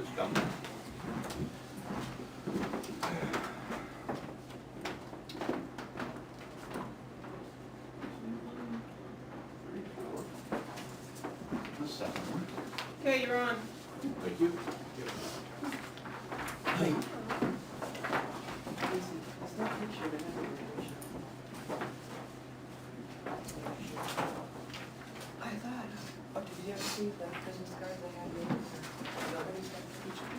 Just come. The second one. Okay, you're on. Thank you. I thought, oh, did you ever see the Christmas cards I had made? Nobody's got the picture.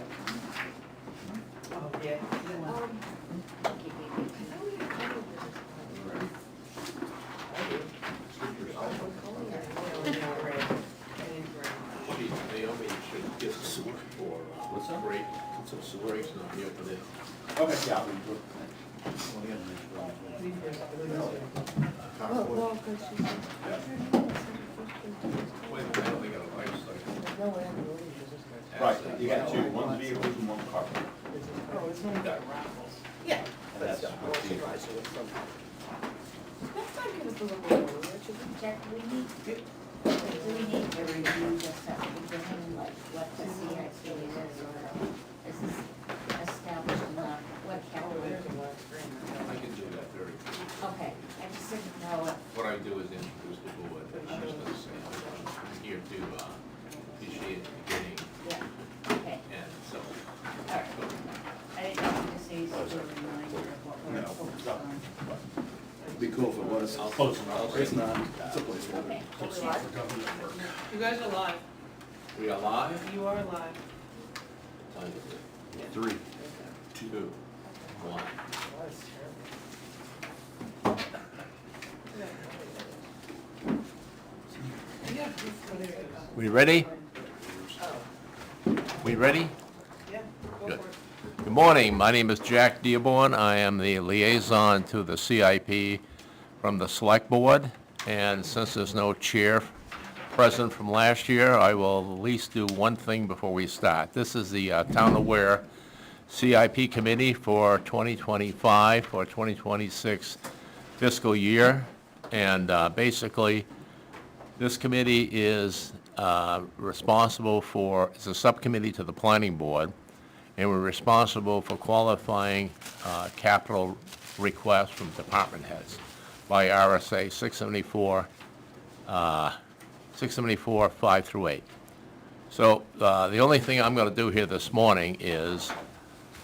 Oh, yeah. I know we had a couple of Christmas cards. I do. Oh, what color are they? They're red. And brown. Gee, Naomi should get some for, what's that? Break, some grapes and I'll be open it. Okay, yeah, I'll read Well, because she's. Wait, I only got a life cycle. No, I haven't really used this card. Right, you got two, one's vehicles and one car. Oh, it's only got raffles. Yeah. That's That's what the- surprised you with some. Next time, give us a little more, Richard. Jack, do we need to review this at the beginning, like what the CIP is, or is this established in the what Oh, calendar? there's a black screen. I can do that very quickly. Okay, I just didn't know it. What I do is introduce the board. I'm just gonna say, I'm here to appreciate the beginning Yeah, okay, and so. all right. I didn't know if this is a reminder of what we're No, focused no. on. It'd be cool if it was. I'll post it. It's not, it's a placeholder. Okay. It's not for government work. You guys are live. We are live? You are live. Time is it? 3, 2, 1. That's terrible. We ready? Oh, We ready? yeah, go Good. for it. Good morning. My name is Jack Dearborn. I am the liaison to the CIP from the Select Board. And since there's no chair present from last year, I will at least do one thing before we start. This is the Town of Ware CIP Committee for 2025 or 2026 fiscal year. And basically, this committee is responsible for, it's a subcommittee to the planning board, and we're responsible for qualifying capital requests from department heads by RSA 674, 5 through 8. So the only thing I'm going to do here this morning is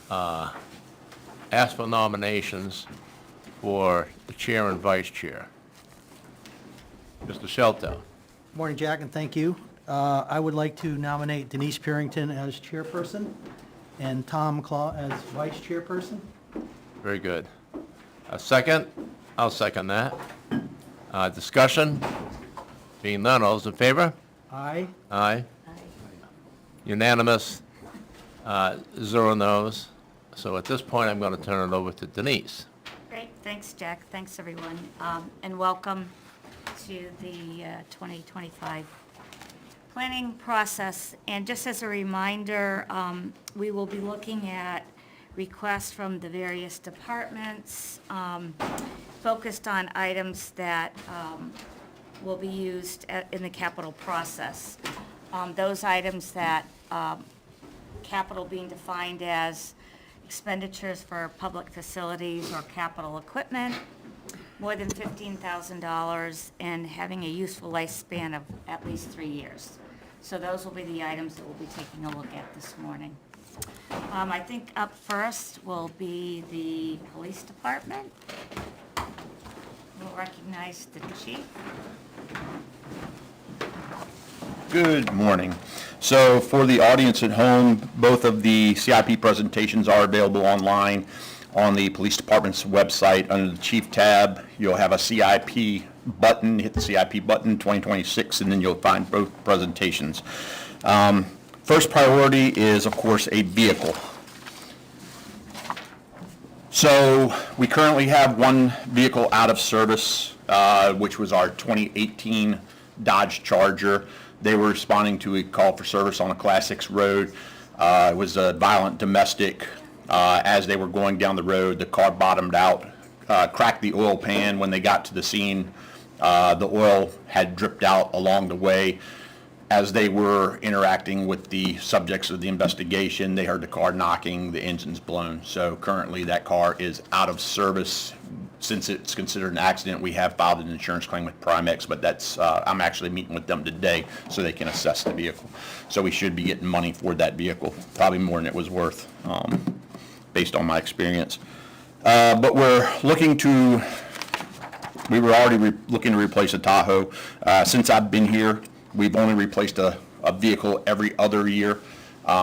ask for nominations for the chair and vice chair. Mr. Shelto. Morning, Jack, and thank you. I would like to nominate Denise Purington as chairperson and Tom Claw as vice chairperson. Very good. A second? I'll second that. Discussion? Being none, all those in favor? Aye. Aye. Unanimous, 0 no's. So at this point, I'm going to turn it over to Denise. Great, thanks, Jack, thanks, everyone, and welcome to the 2025 planning process. And just as a reminder, we will be looking at requests from the various departments, focused on items that will be used in the capital process. Those items that, capital being defined as expenditures for public facilities or capital equipment, more than $15,000, and having a useful lifespan of at least 3 years. So those will be the items that we'll be taking a look at this morning. I think up first will be the police department. We'll recognize the chief. Good morning. So for the audience at home, both of the CIP presentations are available online on the police department's website. Under the chief tab, you'll have a CIP button. Hit the CIP button 2026, and then you'll find both presentations. First priority is, of course, a vehicle. So we currently have one vehicle out of service, which was our 2018 Dodge Charger. They were responding to a call for service on a Class 6 road. It was a violent domestic. As they were going down the road, the car bottomed out, cracked the oil pan. When they got to the scene, the oil had dripped out along the way. as they were interacting with the subjects of the investigation, they heard the car knocking, the engine's blown. So currently, that car is out of service. Since it's considered an accident, we have filed an insurance claim with Primex, but that's, I'm actually meeting with them today so they can assess the vehicle. So we should be getting money for that vehicle, probably more than it was worth, based on my experience. But we're looking to, we were already looking to replace a Tahoe. Since I've been here, we've only replaced a vehicle every other year.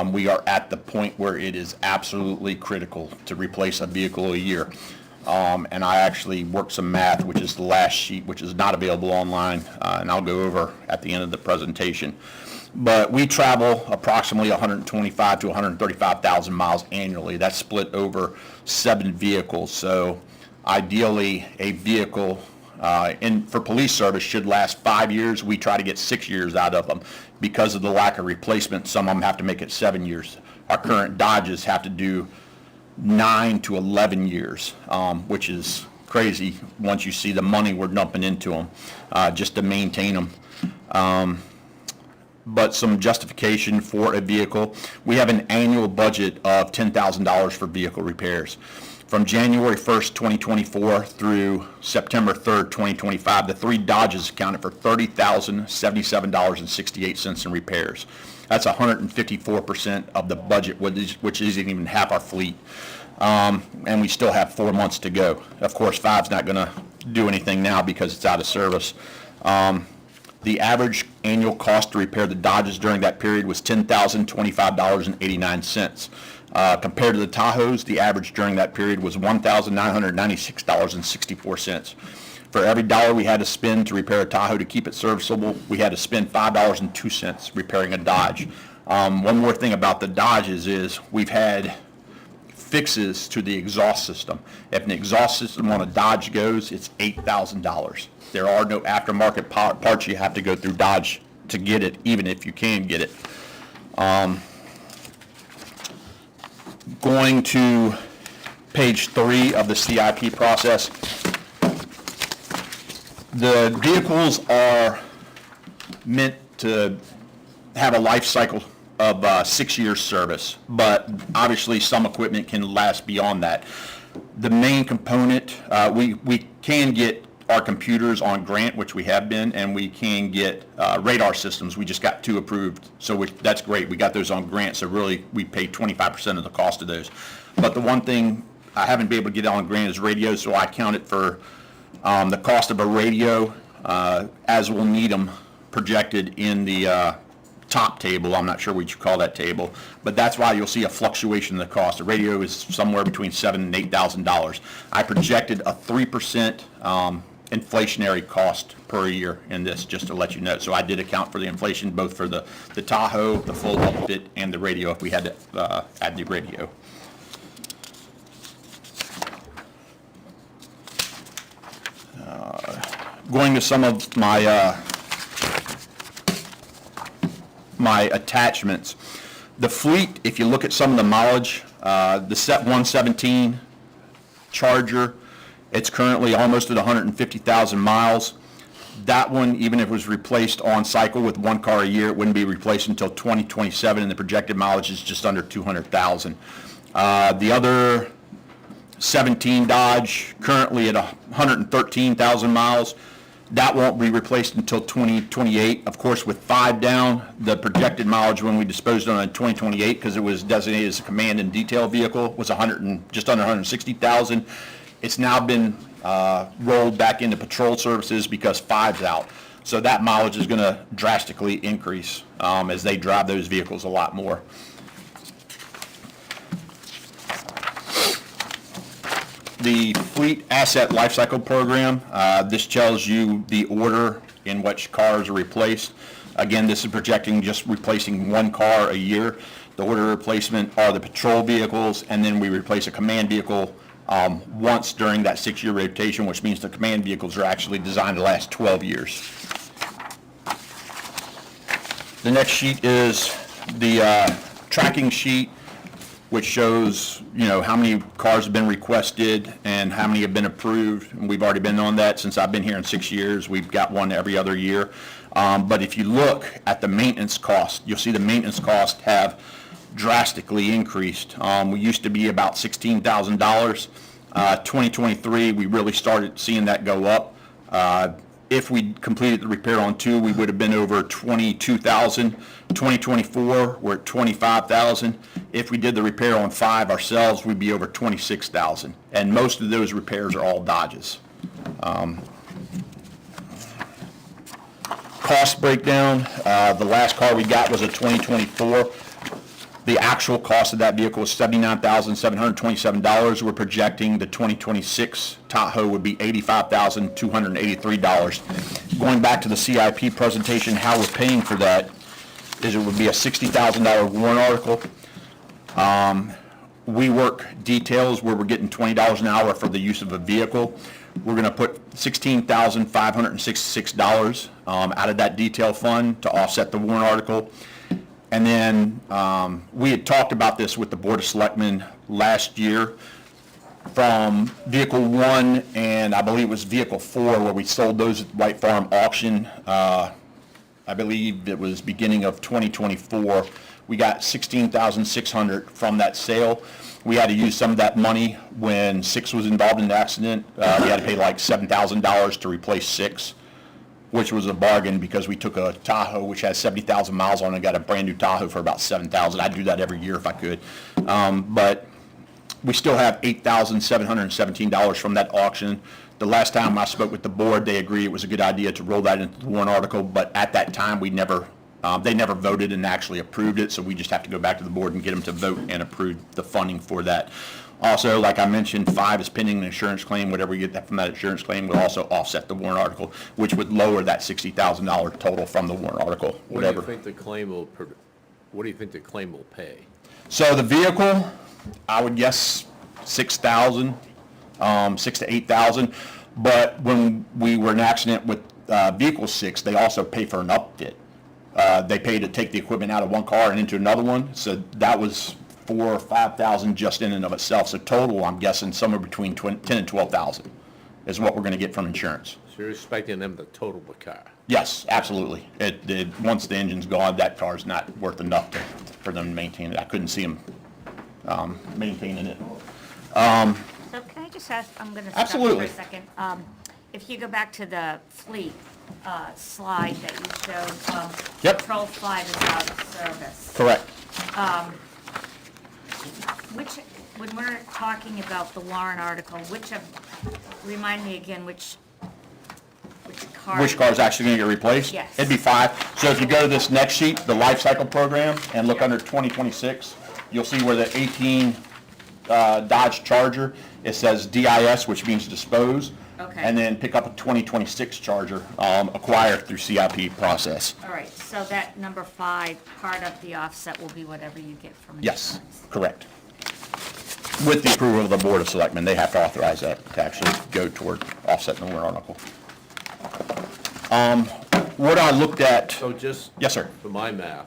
We are at the point where it is absolutely critical to replace a vehicle a year. And I actually worked some math, which is the last sheet, which is not available online, and I'll go over at the end of the presentation. But we travel approximately 125 to 135,000 miles annually. That's split over 7 vehicles. So ideally, a vehicle for police service should last 5 years. We try to get 6 years out of them. Because of the lack of replacement, some of them have to make it 7 years. Our current Dodges have to do 9 to 11 years, which is crazy once you see the money we're dumping into them just to maintain them. But some justification for a vehicle. We have an annual budget of $10,000 for vehicle repairs. From January 1st, 2024 through September 3rd, 2025, the 3 Dodges accounted for $30,077.68 in repairs. That's 154% of the budget, which isn't even half our fleet. And we still have 4 months to go. Of course, 5's not going to do anything now because it's out of service. The average annual cost to repair the Dodges during that period was $10,025.89. Compared to the Tahoes, the average during that period was $1,996.64. For every dollar we had to spend to repair a Tahoe to keep it serviceable, we had to spend $5.02 repairing a Dodge. One more thing about the Dodges is we've had fixes to the exhaust system. If an exhaust system on a Dodge goes, it's $8,000. There are no aftermarket parts. You have to go through Dodge to get it, even if you can get it. Going to page 3 of the CIP process. The vehicles are meant to have a life cycle of 6 years service, but obviously some equipment can last beyond that. The main component, we can get our computers on grant, which we have been, and we can get radar systems. We just got 2 approved, so that's great. We got those on grant, so really we pay 25% of the cost of those. But the one thing I haven't been able to get on grant is radio, so I counted for the cost of a radio as we'll need them projected in the top table. I'm not sure what you call that table, but that's why you'll see a fluctuation in the cost. A radio is somewhere between $7,000 and $8,000. I projected a 3% inflationary cost per year in this, just to let you know. So I did account for the inflation both for the Tahoe, the full upfit, and the radio if we had to add the radio. Going to some of my my attachments. The fleet, if you look at some of the mileage, the Set 117 Charger, it's currently almost at 150,000 miles. That one, even if it was replaced on cycle with 1 car a year, it wouldn't be replaced until 2027, and the projected mileage is just under 200,000. The other 17 Dodge, currently at 113,000 miles. That won't be replaced until 2028. Of course, with 5 down, the projected mileage when we disposed on it in 2028, because it was designated as a command and detail vehicle, was just under 160,000. It's now been rolled back into patrol services because 5's out. So that mileage is going to drastically increase as they drive those vehicles a lot more. The Fleet Asset Lifecycle Program, this tells you the order in which cars are replaced. Again, this is projecting just replacing 1 car a year. The order of replacement are the patrol vehicles, and then we replace a command vehicle once during that 6-year rotation, which means the command vehicles are actually designed to last 12 years. The next sheet is the tracking sheet. which shows, how many cars have been requested and how many have been approved. And we've already been on that since I've been here in 6 years. We've got one every other year. But if you look at the maintenance cost, you'll see the maintenance costs have drastically increased. We used to be about $16,000. 2023, we really started seeing that go up. If we completed the repair on 2, we would have been over 22,000. 2024, we're at 25,000. If we did the repair on 5 ourselves, we'd be over 26,000. And most of those repairs are all Dodges. Cost breakdown, the last car we got was a 2024. The actual cost of that vehicle was $79,727. We're projecting the 2026 Tahoe would be $85,283. Going back to the CIP presentation, how we're paying for that is it would be a $60,000 warrant article. We work details where we're getting $20 an hour for the use of a vehicle. We're going to put $16,566 out of that detail fund to offset the warrant article. And then we had talked about this with the Board of Selectmen last year from Vehicle 1 and I believe it was Vehicle 4 where we sold those at the White Farm auction. I believe it was beginning of 2024. We got $16,600 from that sale. We had to use some of that money when 6 was involved in the accident. We had to pay like $7,000 to replace 6. Which was a bargain because we took a Tahoe which has 70,000 miles on it and got a brand new Tahoe for about $7,000. I'd do that every year if I could. But we still have $8,717 from that auction. The last time I spoke with the board, they agreed it was a good idea to roll that into the warrant article, but at that time they never voted and actually approved it, so we just have to go back to the board and get them to vote and approve the funding for that. Also, like I mentioned, 5 is pending an insurance claim. Whatever we get that from that insurance claim would also offset the warrant article, which would lower that $60,000 total from the warrant article, whatever. What do you think the claim will pay? So the vehicle, I would guess 6,000, 6 to 8,000. But when we were in an accident with Vehicle 6, they also pay for an upfit. They pay to take the equipment out of one car and into another one. So that was 4,000 or 5,000 just in and of itself. So total, I'm guessing somewhere between 10 and 12,000 is what we're going to get from insurance. So you're expecting them to total the car? Yes, absolutely. Once the engine's gone, that car's not worth enough for them to maintain it. I couldn't see them maintaining it. So can I just ask, I'm going to stop you for Absolutely. a second. If you go back to the fleet slide that you showed, Yep. Patrol 5 is out of service. Correct. When we're talking about the warrant article, remind me again, which car? Which car's actually going to get replaced? Yes. It'd be 5. So if you go to this next sheet, the life cycle program, and look under 2026, you'll see where the 18 Dodge Charger, it says DIS, which means dispose. Okay. And then pick up a 2026 Charger, acquired through CIP process. All right, so that number 5, part of the offset will be whatever you get from Yes, insurance. correct. With the approval of the Board of Selectmen, they have to authorize that to actually go toward offsetting the warrant article. What I looked at, So just yes, sir. for my math,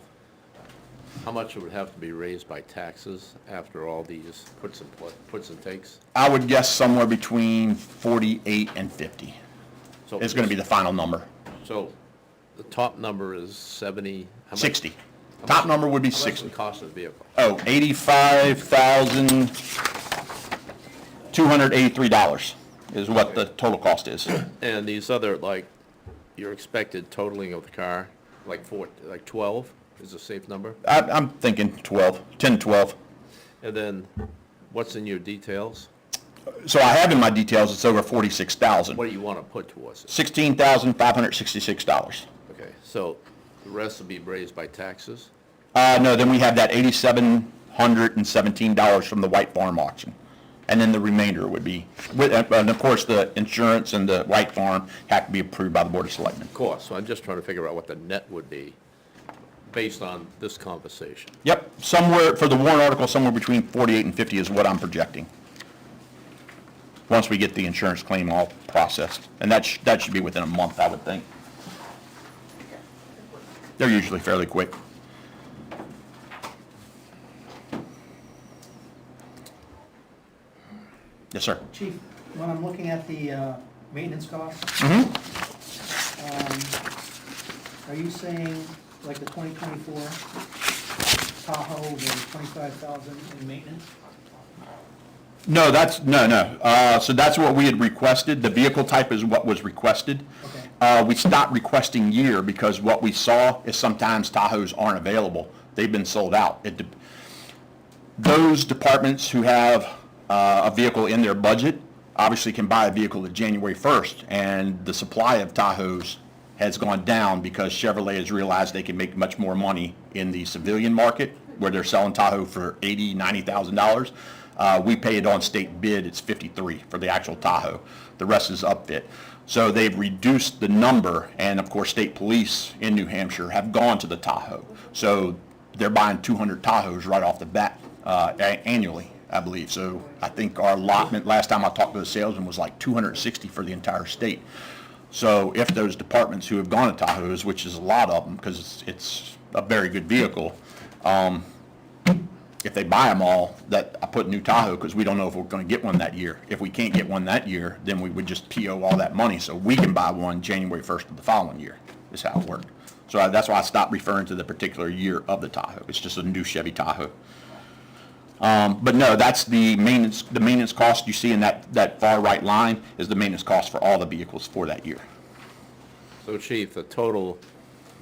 how much would have to be raised by taxes after all these puts and takes? I would guess somewhere between 48 and 50 So is going to be the final number. So the top number is 70? How much? 60. Top number would be How much 60. the cost of the vehicle? Oh, $85,283 is what the total cost is. And these other, like, your expected totaling of the car, like 12 is a safe number? I'm thinking 12, 10, 12. And then what's in your details? So I have in my details, it's over 46,000. What do you want to put towards it? $16,566. Okay, so the rest will be raised by taxes? No, then we have that $8,717 from the White Farm auction. And then the remainder would be, and of course, the insurance and the White Farm have to be approved by the Board of Selectmen. Of course, so I'm just trying to figure out what the net would be based on this conversation. Yep, somewhere, for the warrant article, somewhere between 48 and 50 is what I'm projecting. Once we get the insurance claim all processed. And that should be within a month, I would think. They're usually fairly quick. Yes, sir. Chief, when I'm looking at the maintenance costs, are you saying like the 2024 Tahoe, the 25,000 in maintenance? No, so that's what we had requested. The vehicle type is what was requested. Okay. We stopped requesting year because what we saw is sometimes Tahoes aren't available. They've been sold out. Those departments who have a vehicle in their budget obviously can buy a vehicle at January 1st, and the supply of Tahoes has gone down because Chevrolet has realized they can make much more money in the civilian market where they're selling Tahoe for $80,000, $90,000. We pay it on state bid, it's $53,000 for the actual Tahoe. The rest is upfit. So they've reduced the number, and of course state police in New Hampshire have gone to the Tahoe. So they're buying 200 Tahoes right off the bat annually, I believe. So I think our allotment, last time I talked to the salesman, was like 260 for the entire state. So if those departments who have gone to Tahoes, which is a lot of them because it's a very good vehicle, if they buy them all, that I put new Tahoe because we don't know if we're going to get one that year. If we can't get one that year, then we would just PO all that money so we can buy one January 1st of the following year is how it worked. So that's why I stopped referring to the particular year of the Tahoe. It's just a new Chevy Tahoe. But no, that's the maintenance cost you see in that far right line is the maintenance cost for all the vehicles for that year. So Chief, the total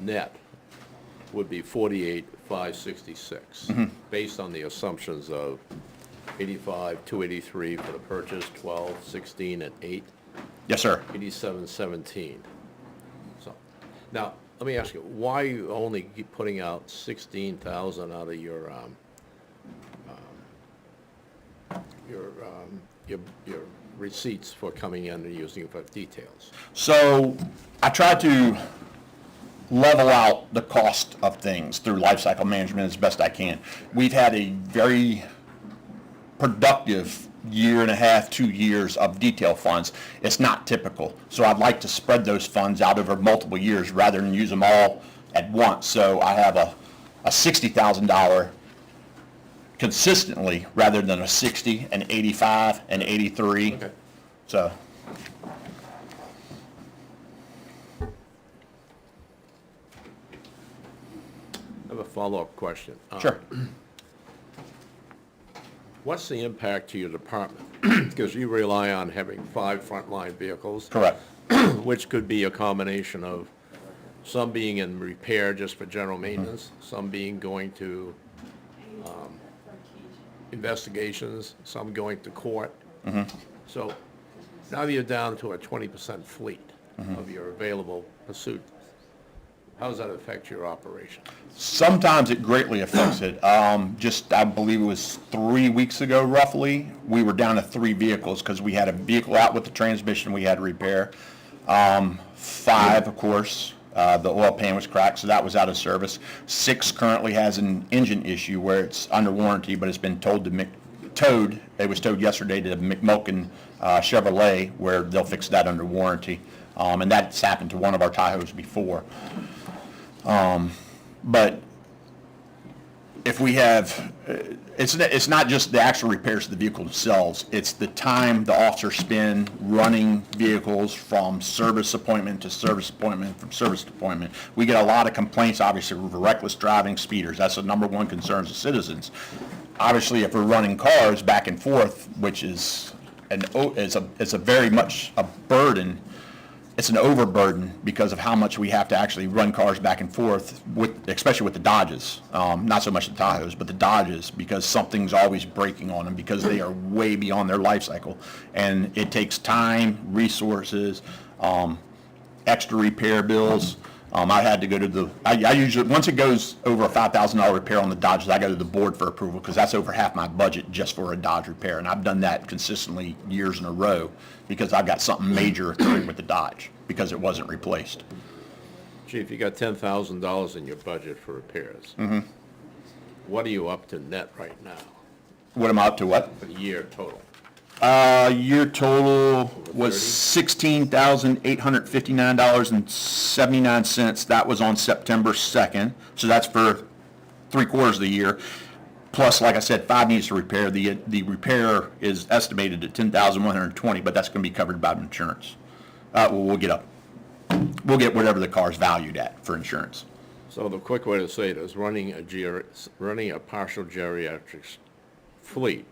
net would be 48,566, based on the assumptions of 85,283 for the purchase, 12, 16, and 8, Yes, sir. 87,17. So, now, let me ask you, why you only keep putting out 16,000 out of your receipts for coming in and using it for details? So I try to level out the cost of things through lifecycle management as best I can. We've had a very productive year and a half, 2 years of detail funds. It's not typical. So I'd like to spread those funds out over multiple years rather than use them all at once. So I have a $60,000 consistently rather than a 60, an 85, an 83. Okay. So. I have a follow-up question. Sure. What's the impact to your department? Because you rely on having 5 frontline vehicles. Correct. Which could be a combination of some being in repair just for general maintenance, some being going to investigations, some going to court. So now you're down to a 20% fleet of your available pursuit. How does that affect your operation? Sometimes it greatly affects it. Just, I believe it was 3 weeks ago roughly, we were down to 3 vehicles because we had a vehicle out with the transmission we had to repair. 5, of course, the oil pan was cracked, so that was out of service. 6 currently has an engine issue where it's under warranty, but it's been towed. It was towed yesterday to McMilkin Chevrolet, where they'll fix that under warranty. And that's happened to one of our Tahoes before. But if we have, it's not just the actual repairs to the vehicle themselves, it's the time the officers spend running vehicles from service appointment to service appointment, from service appointment. We get a lot of complaints, obviously, for reckless driving, speeders. That's the number one concern of citizens. Obviously, if we're running cars back and forth, which is it's a very much a burden. It's an overburden because of how much we have to actually run cars back and forth, especially with the Dodges. Not so much the Tahoes, but the Dodges, because something's always breaking on them because they are way beyond their life cycle. And it takes time, resources, extra repair bills. I had to go to I usually, once it goes over a $5,000 repair on the Dodges, I go to the board for approval because that's over half my budget just for a Dodge repair. And I've done that consistently years in a row because I've got something major occurring with the Dodge because it wasn't replaced. Chief, you got $10,000 in your budget for repairs. What are you up to net right now What am I up to, what? for the year total? Year total was $16,859.79. That was on September 2nd. So that's for 3/4 of the year. Plus, like I said, 5 needs to repair. The repair is estimated at $10,120, but that's going to be covered by insurance. We'll get whatever the car's valued at for insurance. So the quick way to say it is running a partial geriatrics fleet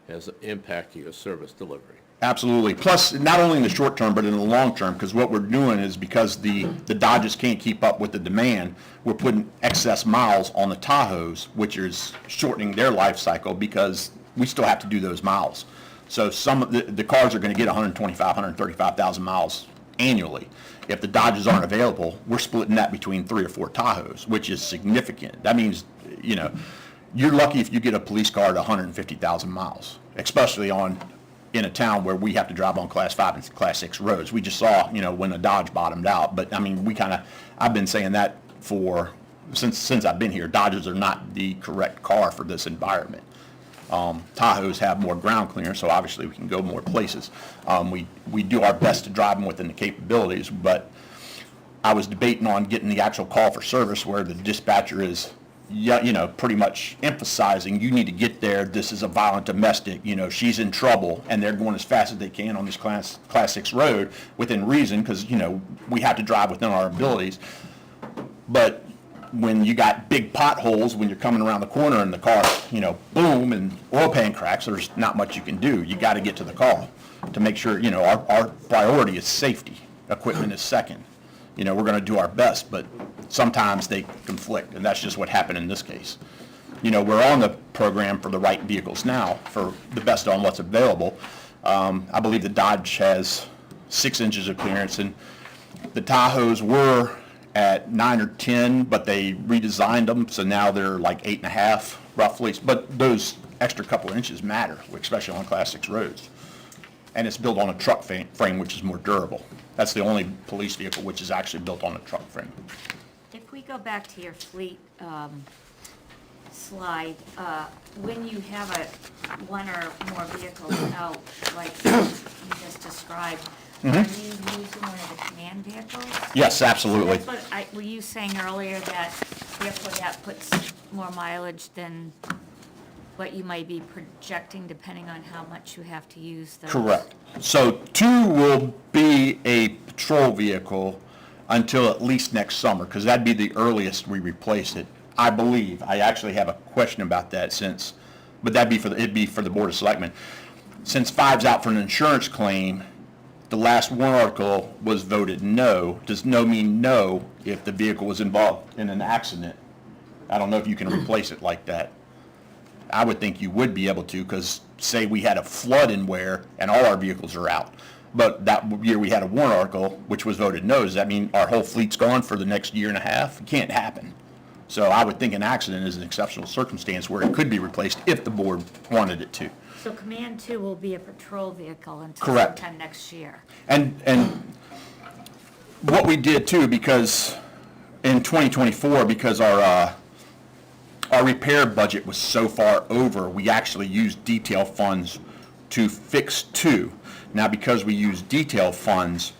has an impact to your service delivery. Absolutely. Plus, not only in the short term, but in the long term, because what we're doing is because the Dodges can't keep up with the demand, we're putting excess miles on the Tahoes, which is shortening their life cycle because we still have to do those miles. So some of the cars are going to get 135,000 miles annually. If the Dodges aren't available, we're splitting that between 3 or 4 Tahoes, which is significant. That means, you're lucky if you get a police car at 150,000 miles, especially in a town where we have to drive on Class 5 and Class 6 roads. We just saw, when the Dodge bottomed out. But, I mean, I've been saying that since I've been here. Dodges are not the correct car for this environment. Tahoes have more ground clearance, so obviously we can go more places. We do our best to drive them within the capabilities, but I was debating on getting the actual call for service where the dispatcher is, pretty much emphasizing, you need to get there, this is a violent domestic, she's in trouble, and they're going as fast as they can on this Class 6 road within reason, because, we have to drive within our abilities. But when you got big potholes, when you're coming around the corner and the car, boom, and oil pan cracks, there's not much you can do. You got to get to the car to make sure, our priority is safety. Equipment is second. We're going to do our best, but sometimes they conflict, and that's just what happened in this case. We're on the program for the right vehicles now, for the best on what's available. I believe the Dodge has 6 inches of clearance, and the Tahoes were at 9 or 10, but they redesigned them, so now they're like 8.5 roughly. But those extra couple of inches matter, especially on Class 6 roads. And it's built on a truck frame, which is more durable. That's the only police vehicle which is actually built on a truck frame. If we go back to your fleet slide, when you have one or more vehicles out, like you just described, are you using one of the command vehicles? Yes, absolutely. So that's what were you saying earlier, that therefore that puts more mileage than what you might be projecting depending on how much you have to use those? Correct. So 2 will be a patrol vehicle until at least next summer, because that'd be the earliest we replace it. I believe. I actually have a question about that but it'd be for the Board of Selectmen. Since 5's out for an insurance claim, the last warrant article was voted no. Does no mean no if the vehicle was involved in an accident? I don't know if you can replace it like that. I would think you would be able to, because say we had a flood in Ware and all our vehicles are out, but that year we had a warrant article which was voted no. Does that mean our whole fleet's gone for the next year and a half? It can't happen. So I would think an accident is an exceptional circumstance where it could be replaced if the board wanted it to. So Command 2 will be a patrol vehicle until Correct. sometime next year. And what we did too, because in 2024, because our repair budget was so far over, we actually used detail funds to fix 2. Now, because we use detail funds,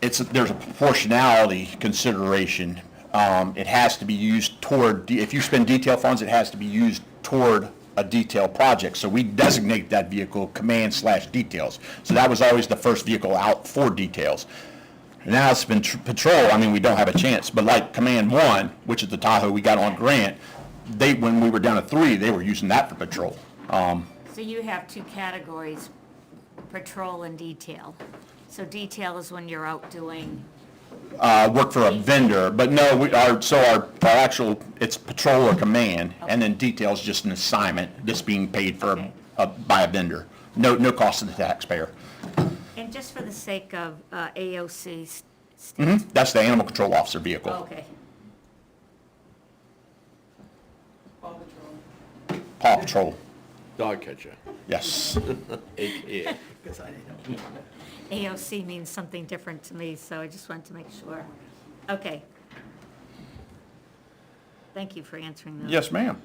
there's a proportionality consideration. It has to be used toward, if you spend detail funds, it has to be used toward a detail project. So we designate that vehicle command/details. So that was always the first vehicle out for details. Now it's been patrol. I mean, we don't have a chance. But like Command 1, which is the Tahoe we got on grant, when we were down to 3, they were using that for patrol. So you have 2 categories, patrol and detail. So detail is when you're out doing, Work for a vendor, but no, our actual, it's patrol or command, and then detail's just an assignment that's being paid for by a vendor. No cost to the taxpayer. and just for the sake of AOC. That's the animal control officer vehicle. Okay. Paw Patrol. Paw Patrol, Dog catcher, yes. AKA. AOC means something different to me, so I just wanted to make sure. Okay. Thank you for answering those. Yes, ma'am.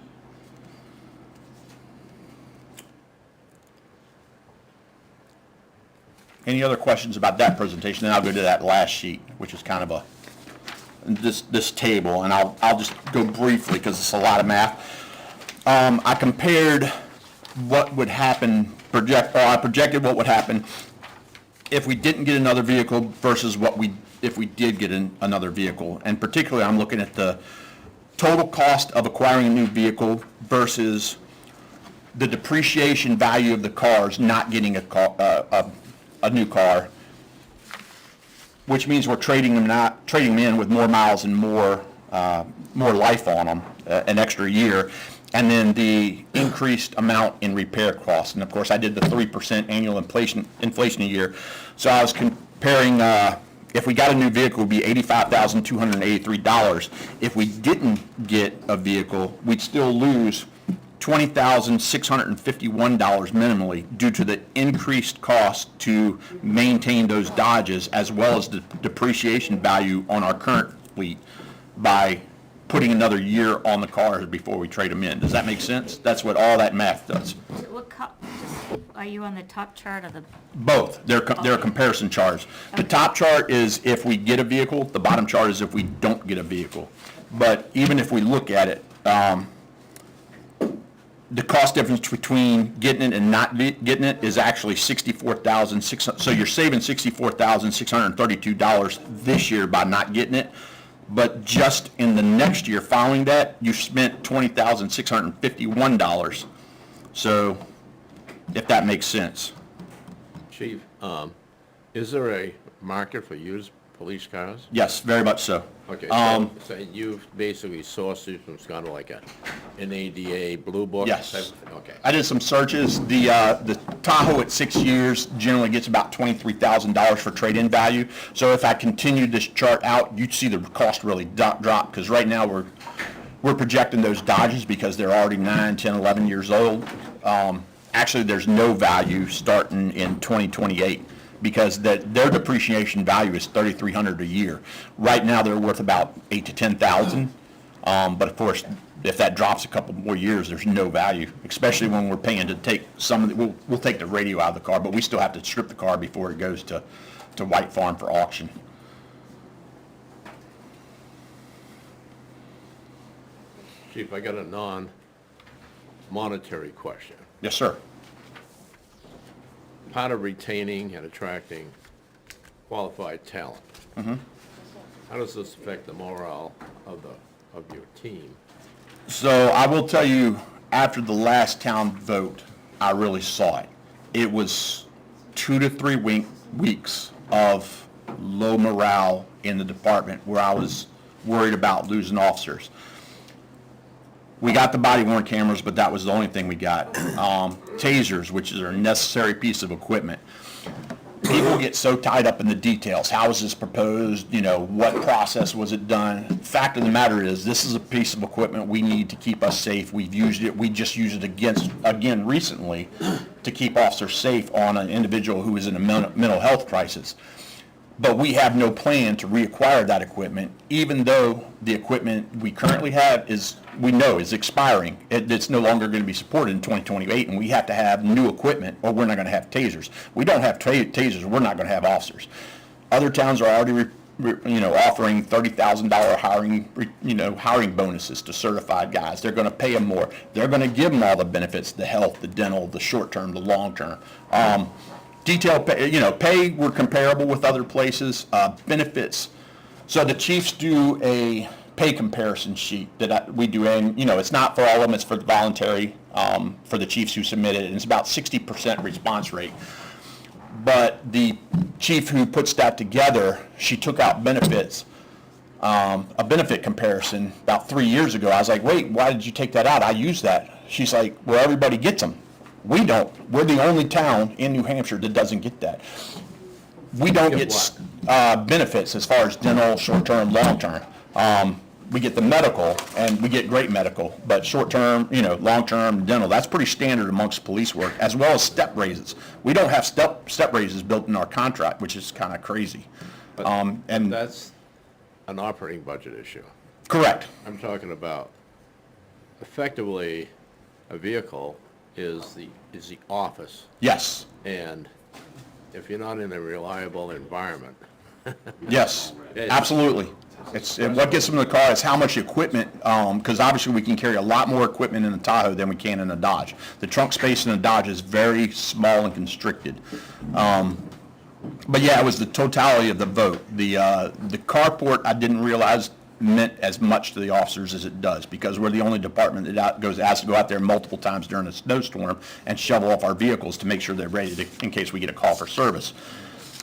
Any other questions about that presentation? Then I'll go to that last sheet, which is kind of this table, and I'll just go briefly because it's a lot of math. I compared what would happen, I projected what would happen if we didn't get another vehicle versus if we did get another vehicle. And particularly, I'm looking at the total cost of acquiring a new vehicle versus the depreciation value of the cars not getting a new car, which means we're trading them in with more miles and more life on them, an extra year, and then the increased amount in repair costs. And of course, I did the 3% annual inflation a year. So I was comparing, if we got a new vehicle, it would be $85,283. If we didn't get a vehicle, we'd still lose $20,651 minimally due to the increased cost to maintain those Dodges, as well as the depreciation value on our current fleet by putting another year on the cars before we trade them in. Does that make sense? That's what all that math does. Are you on the top chart of the? Both. They're comparison charts. The top chart is if we get a vehicle. The bottom chart is if we don't get a vehicle. But even if we look at it, the cost difference between getting it and not getting it is actually $64,600. So you're saving $64,632 this year by not getting it. But just in the next year following that, you spent $20,651. So, if that makes sense. Chief, is there a market for used police cars? Yes, very much so. Okay, so you've basically sourced it from kind of like an ADA blue book? Yes. Type of thing? Okay. I did some searches. The Tahoe at 6 years generally gets about $23,000 for trade-in value. So if I continued this chart out, you'd see the cost really drop, because right now we're projecting those Dodges because they're already 9, 10, 11 years old. Actually, there's no value starting in 2028 because their depreciation value is $3,300 a year. Right now, they're worth about $8,000 to $10,000. But of course, if that drops a couple more years, there's no value, especially when we're paying to take we'll take the radio out of the car, but we still have to strip the car before it goes to White Farm for auction. Chief, I got a non-monetary question. Yes, sir. Part of retaining and attracting qualified talent. How does this affect the morale of your team? So I will tell you, after the last town vote, I really saw it. It was 2 to 3 weeks of low morale in the department where I was worried about losing officers. We got the body-worn cameras, but that was the only thing we got. Tasers, which is a necessary piece of equipment. People get so tied up in the details. How was this proposed? What process was it done? Fact of the matter is, this is a piece of equipment we need to keep us safe. We've used it. We just used it again recently to keep officers safe on an individual who is in a mental health crisis. But we have no plan to reacquire that equipment, even though the equipment we currently have is expiring. It's no longer going to be supported in 2028, and we have to have new equipment, or we're not going to have tasers. We don't have tasers, we're not going to have officers. Other towns are already, offering $30,000 hiring bonuses to certified guys. They're going to pay them more. They're going to give them all the benefits: the health, the dental, the short term, the long term. Detailed pay, pay, we're comparable with other places. Benefits. So the chiefs do a pay comparison sheet that we do, and it's not for all of them, it's for the voluntary, for the chiefs who submit it, and it's about 60% response rate. But the chief who puts that together, she took out benefits, a benefit comparison about 3 years ago. I was like, wait, why did you take that out? I use that. She's like, well, everybody gets them. We don't. We're the only town in New Hampshire that doesn't get that. We don't get benefits as far as dental, short-term, long-term. We get the medical, and we get great medical, but short-term, long-term, dental, that's pretty standard amongst police work, as well as step raises. We don't have step raises built in our contract, which is kind of crazy. And that's an operating budget issue. Correct. I'm talking about effectively a vehicle is the office. Yes. And if you're not in a reliable environment. Yes, absolutely. What gets them in the car is how much equipment, because obviously we can carry a lot more equipment in the Tahoe than we can in the Dodge. The trunk space in the Dodge is very small and constricted. But yeah, it was the totality of the vote. The carport, I didn't realize meant as much to the officers as it does, because we're the only department that has to go out there multiple times during a snowstorm and shovel off our vehicles to make sure they're ready in case we get a call for service.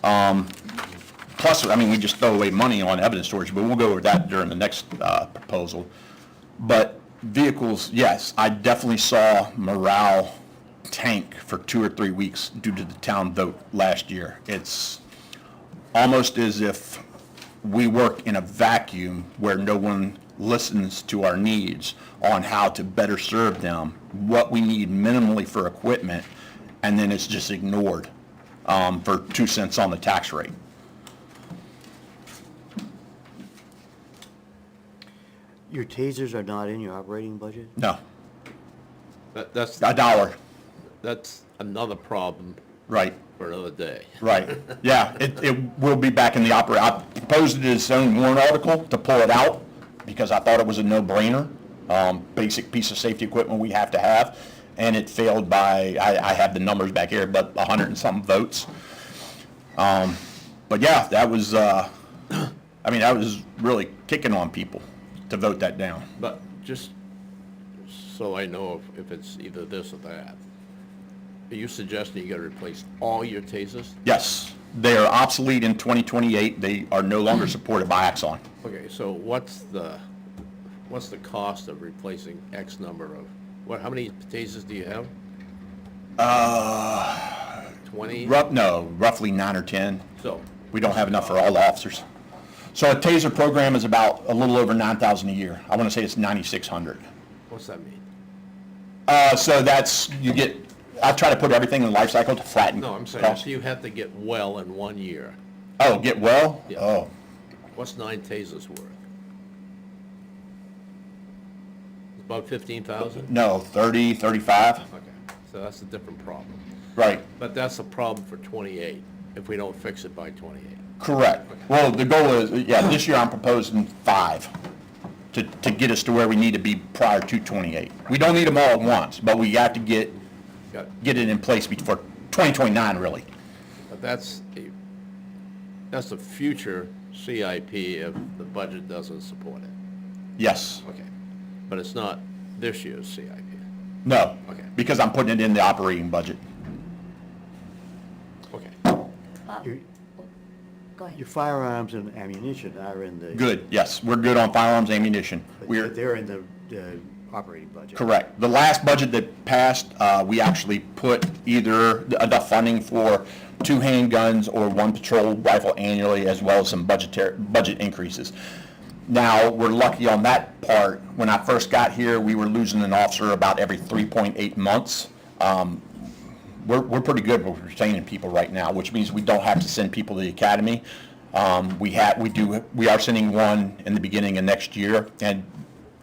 Plus, I mean, we just throw away money on evidence storage, but we'll go over that during the next proposal. But vehicles, yes, I definitely saw morale tank for 2 or 3 weeks due to the town vote last year. It's almost as if we work in a vacuum where no one listens to our needs on how to better serve them, what we need minimally for equipment, and then it's just ignored for 2 cents on the tax rate. Your tasers are not in your operating budget? No, That's $1, that's another problem right. for another day. Right, yeah, it will be back in the I proposed it as its own warrant article to pull it out, because I thought it was a no-brainer, basic piece of safety equipment we have to have, and it failed by, I have the numbers back here, but 100 and something votes. But yeah, that was, I mean, that was really kicking on people to vote that down. But just so I know if it's either this or that, are you suggesting you gotta replace all your tasers? Yes, they are obsolete in 2028, they are no longer supported by Axon. Okay, so what's the cost of replacing X number of, how many tasers do you have? 20? Roughly 9 or 10. So, We don't have enough for all the officers. So a taser program is about a little over 9,000 a year. I want to say it's 9,600. what's that mean? So that's, I try to put everything in the life cycle to flatten No, I'm saying costs. if you have to get well in 1 year, Oh, get well? Yeah. Oh, what's 9 tasers worth? About 15,000? no, 30, 35, Okay, so that's a different problem. right, But that's a problem for 28, if we don't fix it by 28. correct. Well, the goal is, yeah, this year I'm proposing 5 to get us to where we need to be prior to 28. We don't need them all at once, but we have to get it in place before 2029, really. But that's a future CIP if the budget doesn't support it. Yes, Okay, but it's not this year's CIP. no, Okay. because I'm putting it in the operating budget. Okay. Your, Go ahead. your firearms and ammunition are in the... Good, yes, we're good on firearms, ammunition. But We're, they're in the operating budget. correct. The last budget that passed, we actually put either enough funding for 2 handguns or 1 patrol rifle annually, as well as some budget increases. Now, we're lucky on that part. When I first got here, we were losing an officer about every 3.8 months. We're pretty good with retaining people right now, which means we don't have to send people to the academy. We are sending 1 in the beginning of next year, and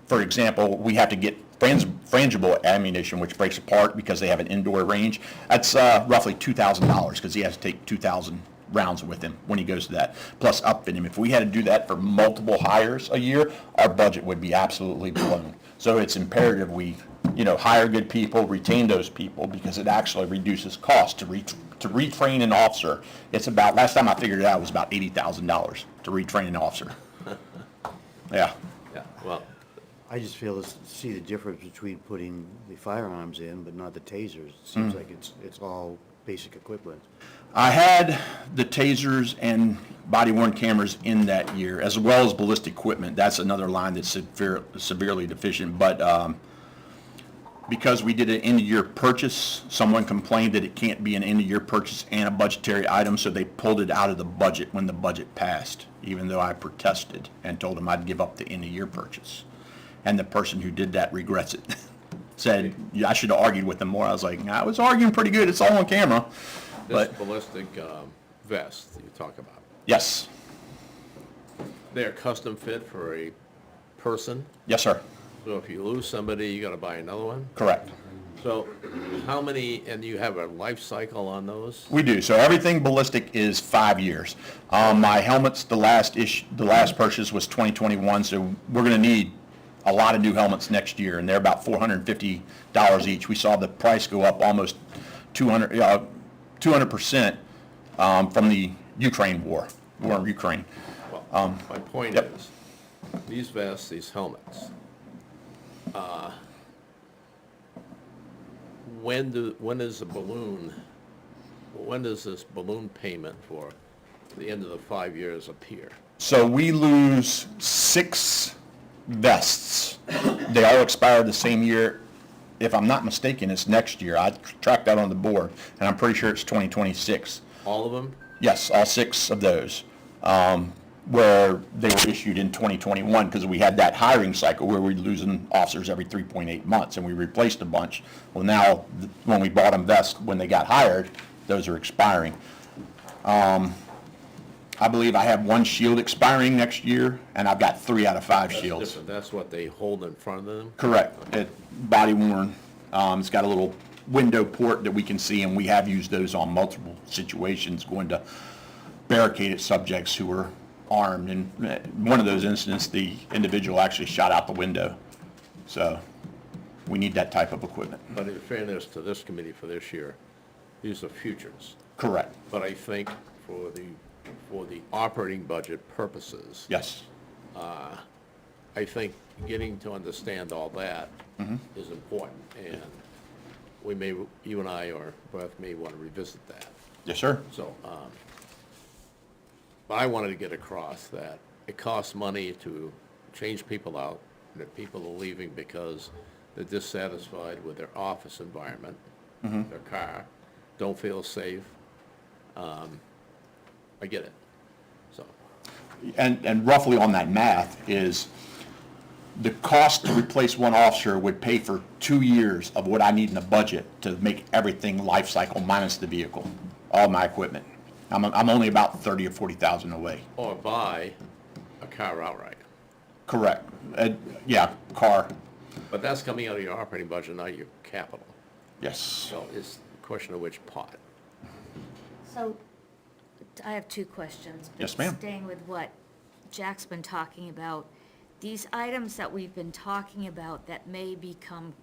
for example, we have to get frangible ammunition, which breaks apart because they have an indoor range. That's roughly $2,000 because he has to take 2,000 rounds with him when he goes to that, plus upfit him. If we had to do that for multiple hires a year, our budget would be absolutely blown. So it's imperative we, hire good people, retain those people, because it actually reduces cost to retrain an officer. It's about, last time I figured it out, it was about $80,000 to retrain an officer. Yeah. Yeah, well, I just fail to see the difference between putting the firearms in, but not the tasers. It seems like it's all basic equipment. I had the tasers and body-worn cameras in that year, as well as ballistic equipment. That's another line that's severely deficient, but because we did an end-of-year purchase, someone complained that it can't be an end-of-year purchase and a budgetary item, so they pulled it out of the budget when the budget passed, even though I protested and told them I'd give up the end-of-year purchase. And the person who did that regrets it. Said, I should have argued with them more. I was like, I was arguing pretty good, it's all on camera. this But, ballistic vest that you talk about, yes, they're custom fit for a person, yes, sir, so if you lose somebody, you gotta buy another one? correct. So how many, and you have a life cycle on those? We do. So everything ballistic is 5 years. My helmets, the last purchase was 2021, so we're going to need a lot of new helmets next year, and they're about $450 each. We saw the price go up almost 200% from the Ukraine war in Ukraine. Well, my point Yep. is, these vests, these helmets, when does this balloon payment for the end of the 5 years appear? So we lose 6 vests. They all expire the same year. If I'm not mistaken, it's next year. I tracked that on the board, and I'm pretty sure it's 2026. All of them? Yes, all 6 of those, where they were issued in 2021, because we had that hiring cycle where we're losing officers every 3.8 months, and we replaced a bunch. Well, now, when we bought them vests, when they got hired, those are expiring. I believe I have 1 shield expiring next year, and I've got 3 out of 5 That's shields. different. That's what they hold in front of them? Correct. Body worn. It's got a little window port that we can see, and we have used those on multiple situations, going to barricaded subjects who were armed. And one of those incidents, the individual actually shot out the window. So we need that type of equipment. But in fairness to this committee for this year, these are futures. Correct. But I think for the operating budget purposes, Yes. I think getting to understand all that is important, and you and I, or Beth, may want to revisit that. Yes, sir. So, but I wanted to get across that it costs money to change people out, and that people are leaving because they're dissatisfied with their office environment, their car, don't feel safe. I get it, so. And roughly on that math is the cost to replace 1 officer would pay for 2 years of what I need in the budget to make everything life cycle minus the vehicle, all my equipment. I'm only about 30 or 40,000 away. Or buy a car outright. Correct. Yeah, car. But that's coming out of your operating budget, not your capital. Yes. So it's a question of which pot. So, I have 2 questions. but Yes, ma'am. Staying with what Jack's been talking about, these items that we've been talking about that may become,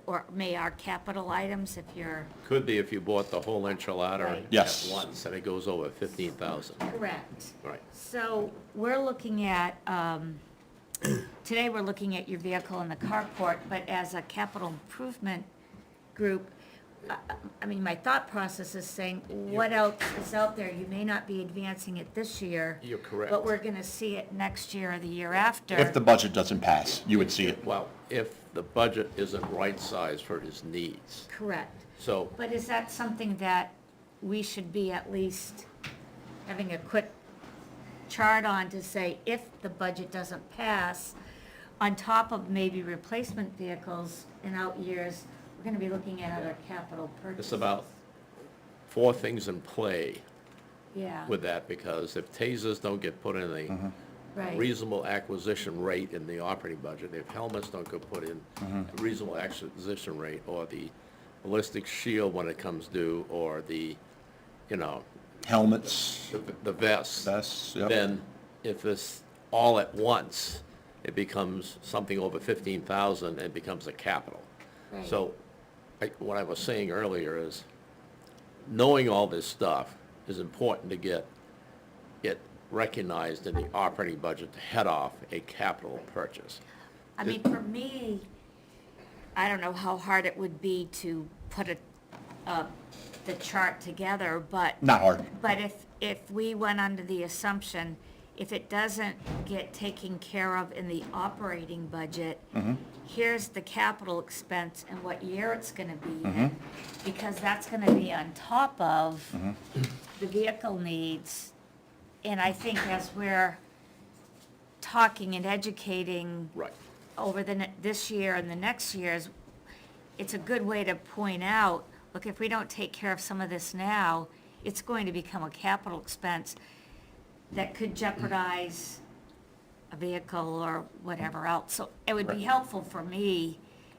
or may are capital items if you're. Could be if you bought the whole enchilada Right. Yes. at once, and it goes over 15,000. Correct. Right. So, we're looking at, today we're looking at your vehicle and the carport, but as a capital improvement group, I mean, my thought process is saying, what else is out there? You may not be advancing it this year. You're correct. But we're gonna see it next year or the year after. If the budget doesn't pass, you would see it. Well, if the budget isn't right-sized for his needs. Correct. So, But is that something that we should be at least having a quick chart on to say, if the budget doesn't pass, on top of maybe replacement vehicles in out years, we're gonna be looking at other capital purchases? it's about 4 things in play Yeah, with that, because if tasers don't get put in a right. reasonable acquisition rate in the operating budget, if helmets don't get put in a reasonable acquisition rate, or the ballistic shield when it comes due, or the, Helmets, the vests, vests, yep. then if it's all at once, it becomes something over 15,000 and becomes a capital. Right. So, what I was saying earlier is, knowing all this stuff is important to get it recognized in the operating budget to head off a capital purchase. I mean, for me, I don't know how hard it would be to put the chart together, but. Not hard. But if we went under the assumption, if it doesn't get taken care of in the operating budget, here's the capital expense and what year it's gonna be in, because that's gonna be on top of the vehicle needs. And I think as we're talking and educating Right. over this year and the next years, it's a good way to point out, look, if we don't take care of some of this now, it's going to become a capital expense that could jeopardize a vehicle or whatever else. So it would be helpful for me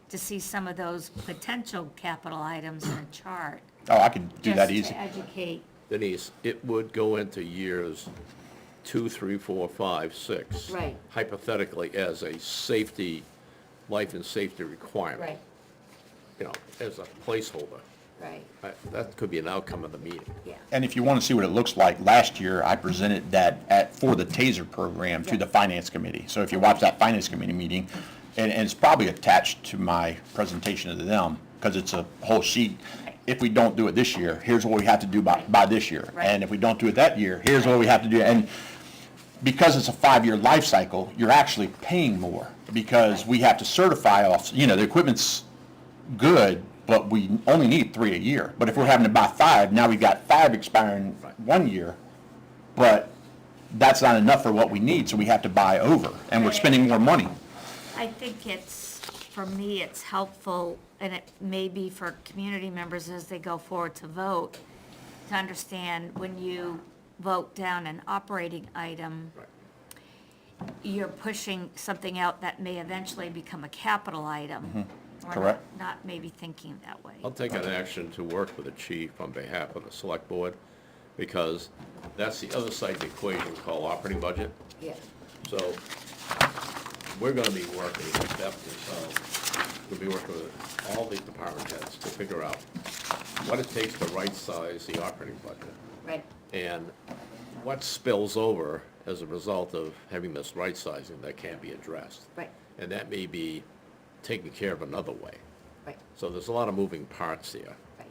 to see some of those potential capital items in a chart. Oh, I could do that Just easy. to educate, Denise, it would go into years 2, 3, 4, 5, 6. Right. Hypothetically, as a safety, life and safety requirement. right, You know, as a placeholder. right, That could be an outcome of the meeting. yeah, And if you want to see what it looks like, last year I presented that for the TASER program to the Finance Committee. So if you watch that Finance Committee meeting, and it's probably attached to my presentation to them, because it's a whole sheet. If we don't do it this year, here's what we have to do by this year. Right. And if we don't do it that year, here's what we have to do. And because it's a 5-year life cycle, you're actually paying more, because we have to certify off, the equipment's good, but we only need 3 a year. But if we're having to buy 5, now we've got 5 expiring 1 year, but that's not enough for what we need, so we have to buy over, and we're spending more money. I think for me, it's helpful, and it may be for community members as they go forward to vote, to understand when you vote down an operating item, you're pushing something out that may eventually become a capital item. We're Correct. not maybe thinking that way. I'll take an action to work with the chief on behalf of the select board, because that's the other side of the equation called operating budget. Yeah. So we're gonna be working with Beth, we'll be working with all the department heads to figure out what it takes to right-size the operating budget, Right, and what spills over as a result of having this right-sizing that can't be addressed. right, And that may be taken care of another way. right. So there's a lot of moving parts here. Right.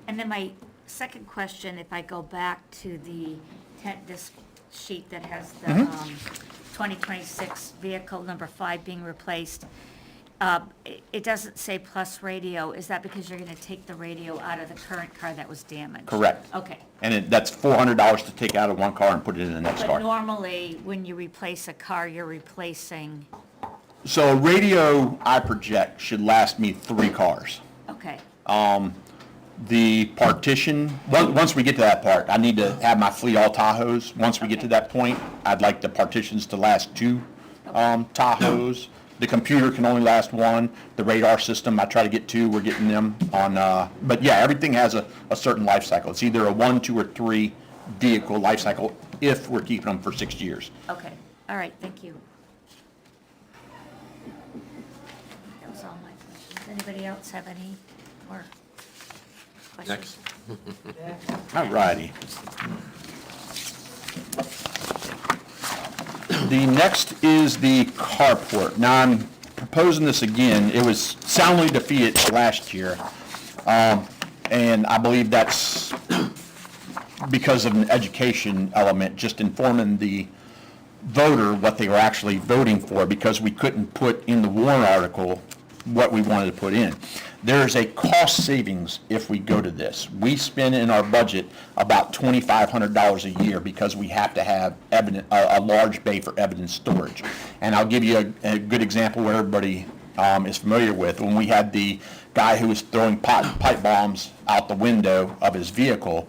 And then my second question, if I go back to this sheet that has the 2026 vehicle number 5 being replaced, it doesn't say plus radio. Is that because you're going to take the radio out of the current car that was damaged? Correct. Okay. And that's $400 to take out of one car and put it in the next But car. normally, when you replace a car, you're replacing, So a radio, I project, should last me 3 cars. okay, The partition, once we get to that part, I need to have my fleet all Tahoes. Once we get to that point, I'd like the partitions to last 2 Tahoes. The computer can only last 1. The radar system, I try to get 2. We're getting them on, but yeah, everything has a certain life cycle. It's either a 1, 2, or 3 vehicle life cycle if we're keeping them for 6 years. okay. All right, thank you. That was all my questions. Anybody else have any more questions? Next. All righty. The next is the carport. Now, I'm proposing this again. It was soundly defeated last year, and I believe that's because of an education element, just informing the voter what they were actually voting for, because we couldn't put in the warrant article what we wanted to put in. There is a cost savings if we go to this. We spend in our budget about $2,500 a year because we have to have a large bay for evidence storage. And I'll give you a good example where everybody is familiar with. When we had the guy who was throwing pipe bombs out the window of his vehicle,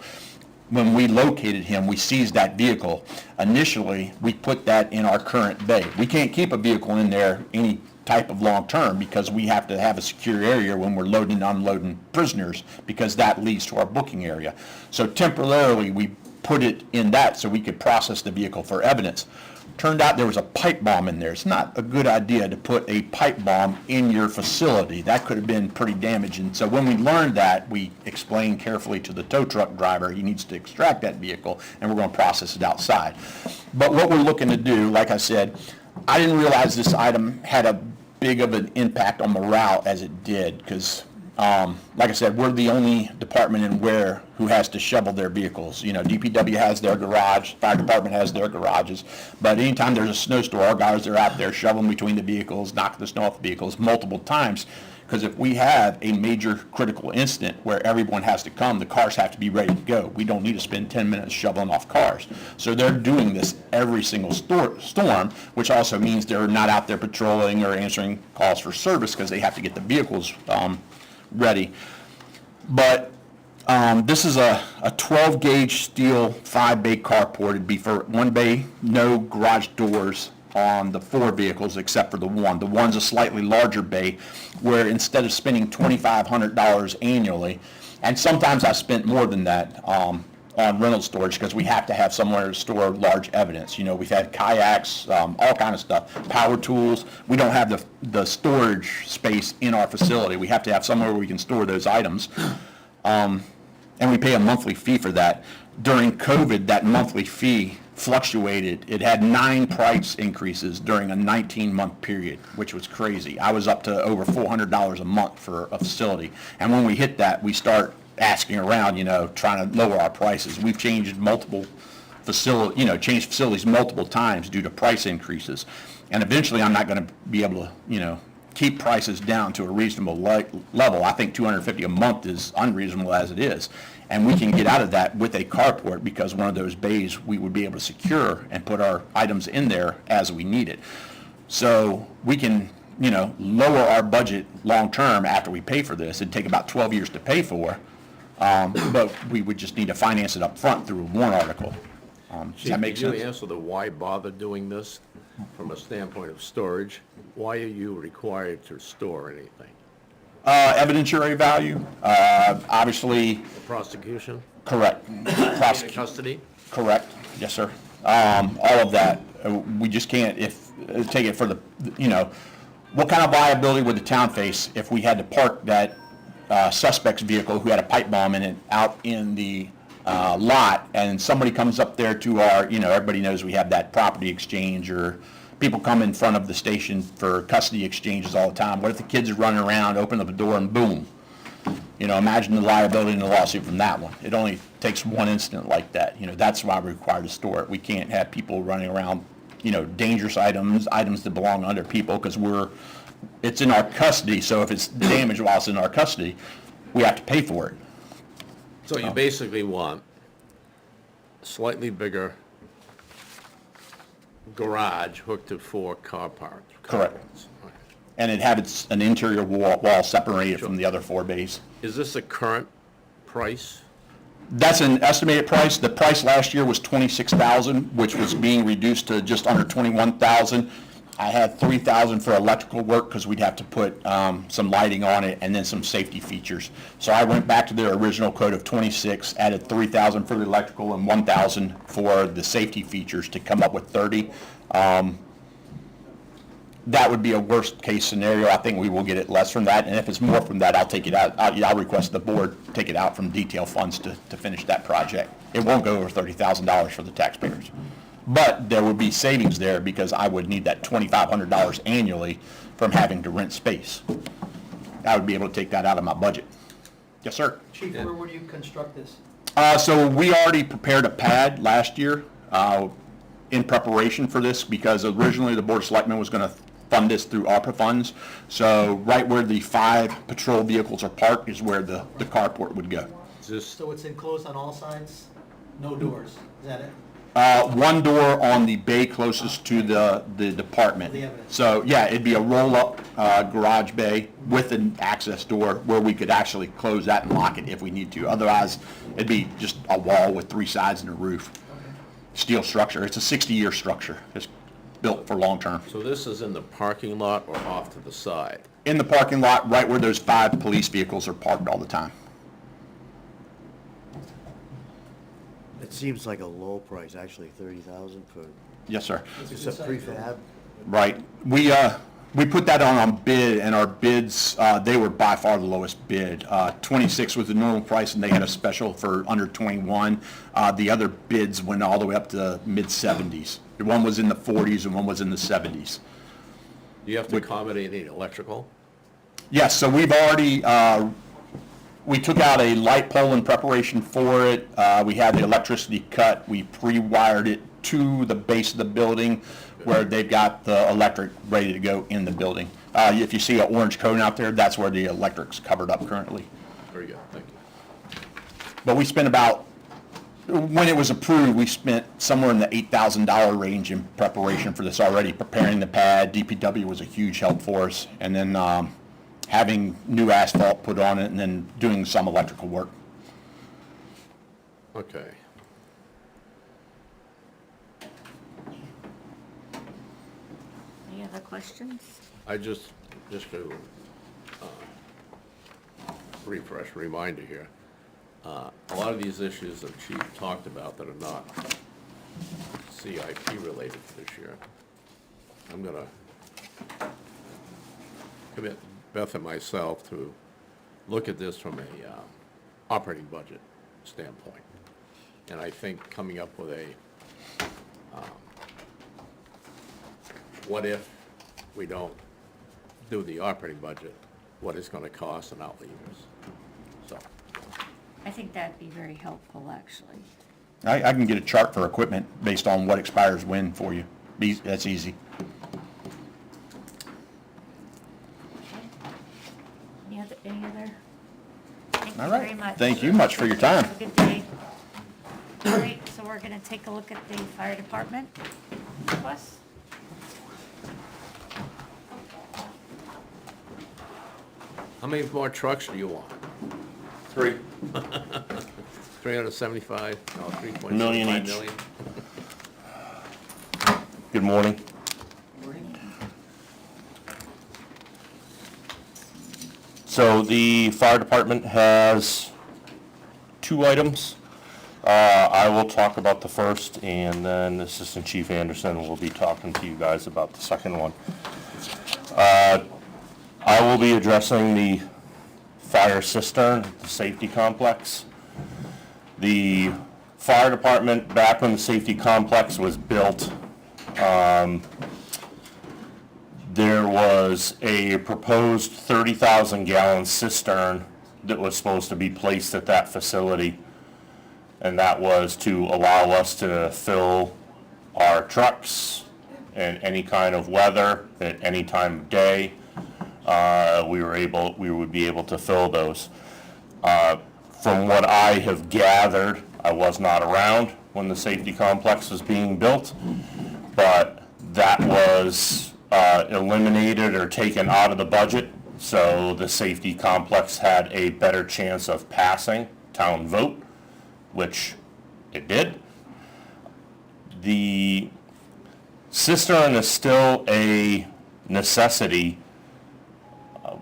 when we located him, we seized that vehicle. Initially, we put that in our current bay. We can't keep a vehicle in there any type of long-term, because we have to have a secure area when we're loading and unloading prisoners, because that leads to our booking area. So temporarily, we put it in that so we could process the vehicle for evidence. Turned out there was a pipe bomb in there. It's not a good idea to put a pipe bomb in your facility. That could have been pretty damaging. So when we learned that, we explained carefully to the tow truck driver he needs to extract that vehicle, and we're going to process it outside. But what we're looking to do, like I said, I didn't realize this item had a big of an impact on morale as it did, because like I said, we're the only department in Ware who has to shovel their vehicles. DPW has their garage, fire department has their garages, but anytime there's a snowstorm, our guys are out there shoveling between the vehicles, knocking the snow off the vehicles multiple times, because if we have a major critical incident where everyone has to come, the cars have to be ready to go. We don't need to spend 10 minutes shoveling off cars. So they're doing this every single storm, which also means they're not out there patrolling or answering calls for service, because they have to get the vehicles ready. But this is a 12-gauge steel 5-bay carport. It'd be for 1 bay, no garage doors, on the 4 vehicles except for the one. The one's a slightly larger bay where instead of spending $2,500 annually, and sometimes I spent more than that on rental storage because we have to have somewhere to store large evidence. You know, we've had kayaks, all kind of stuff, power tools. We don't have the storage space in our facility. We have to have somewhere where we can store those items. And we pay a monthly fee for that. During COVID, that monthly fee fluctuated. It had 9 price increases during a 19-month period, which was crazy. I was up to over $400 a month for a facility. And when we hit that, we start asking around, you know, trying to lower our prices. We've changed multiple changed facilities multiple times due to price increases. And eventually I'm not going to be able to, you know, keep prices down to a reasonable level. I think $250 a month is unreasonable as it is. And we can get out of that with a carport because one of those bays we would be able to secure and put our items in there as we need it. So we can, you know, lower our budget long-term after we pay for this. It'd take about 12 years to pay for, but we would just need to finance it up front through a warrant article. Does that make sense? Can you answer the why bother doing this from a standpoint of storage? Why are you required to store anything? Evidentiary value, obviously, Prosecution? correct. Custody? Correct, yes, sir. All of that, we just can't, take it for the, you know, what kind of liability would the town face if we had to park that suspect's vehicle who had a pipe bomb in it out in the lot, and somebody comes up there to our, you know, everybody knows we have that property exchange, or people come in front of the station for custody exchanges all the time. What if the kids are running around, open up a door, and boom? You know, imagine the liability and the lawsuit from that one. It only takes one incident like that. You know, that's why we're required to store it. We can't have people running around, you know, dangerous items that belong to other people, because it's in our custody. So if it's damaged while it's in our custody, we have to pay for it. So you basically want a slightly bigger garage hooked to 4 car parts. Correct. Okay. And it had an interior wall separated from the other 4 bays. Is this a current price? That's an estimated price. The price last year was $26,000, which was being reduced to just under $21,000. I had $3,000 for electrical work because we'd have to put some lighting on it and then some safety features. So I went back to their original quote of $26,000, added $3,000 for the electrical and $1,000 for the safety features to come up with $30,000. That would be a worst case scenario. I think we will get it less from that, and if it's more from that, I'll take it out. I'll request the board take it out from detail funds to finish that project. It won't go over $30,000 for the taxpayers. But there would be savings there because I would need that $2,500 annually from having to rent space. I would be able to take that out of my budget. Yes, sir. Chief, where would you construct this? So we already prepared a pad last year in preparation for this, because originally the Board of Selectmen was going to fund this through ARPA funds. So right where the 5 patrol vehicles are parked is where the carport would go. So it's enclosed on all sides? No doors, is that it? One door on the bay closest to the department. The evidence. So, yeah, it'd be a roll-up garage bay with an access door where we could actually close that and lock it if we need to. Otherwise, it'd be just a wall with 3 sides and a roof. Okay. Steel structure. It's a 60-year structure. It's built for long-term. So this is in the parking lot or off to the side? In the parking lot, right where those 5 police vehicles are parked all the time. It seems like a low price, actually, 30,000 for, Yes, sir. it's a prefab. Right. We put that on bid, and our bids, they were by far the lowest bid. 26 was the normal price, and they had a special for under 21. The other bids went all the way up to mid-70s. One was in the 40s and one was in the 70s. Do you have to accommodate any electrical? Yes, so we've already, we took out a light pole in preparation for it. We had the electricity cut. We pre-wired it to the base of the building where they've got the electric ready to go in the building. If you see an orange cone out there, that's where the electric's covered up currently. Very good, thank you. But we spent about, when it was approved, we spent somewhere in the $8,000 range in preparation for this already, preparing the pad. DPW was a huge help for us. And then having new asphalt put on it, and then doing some electrical work. Okay. other questions? I just to refresh, reminder here, a lot of these issues that Chief talked about that are not CIP related this year, I'm gonna commit Beth and myself to look at this from a operating budget standpoint. And I think coming up with a what if we don't do the operating budget, what it's gonna cost and outlevers. So, I think that'd be very helpful, actually. I can get a chart for equipment based on what expires when for you. That's easy. Any other? Thank you All very right. much. Thank you much for your time. Have a good day. All right, so we're gonna take a look at the fire department request. how many more trucks do you want? 3. 375, no, 3.75 Million million? each. Good morning. So the fire department has 2 items. I will talk about the first, and then Assistant Chief Anderson will be talking to you guys about the second one. I will be addressing the fire cistern, the safety complex. The fire department, back when the safety complex was built, there was a proposed 30,000 gallon cistern that was supposed to be placed at that facility. And that was to allow us to fill our trucks in any kind of weather, at any time of day. We would be able to fill those. From what I have gathered, I was not around when the safety complex was being built, but that was eliminated or taken out of the budget, so the safety complex had a better chance of passing town vote, which it did. The cistern is still a necessity.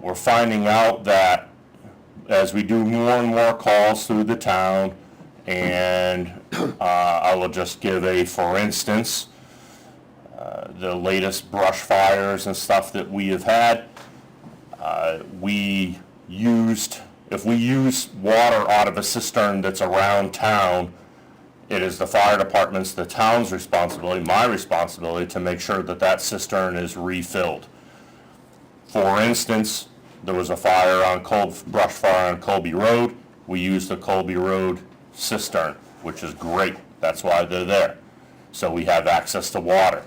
We're finding out that as we do more and more calls through the town, and I will just give a for instance, the latest brush fires and stuff that we have had, if we use water out of a cistern that's around town, it is the fire department's, the town's responsibility, my responsibility, to make sure that that cistern is refilled. For instance, there was a brush fire on Colby Road. We used the Colby Road cistern, which is great. That's why they're there. So we have access to water.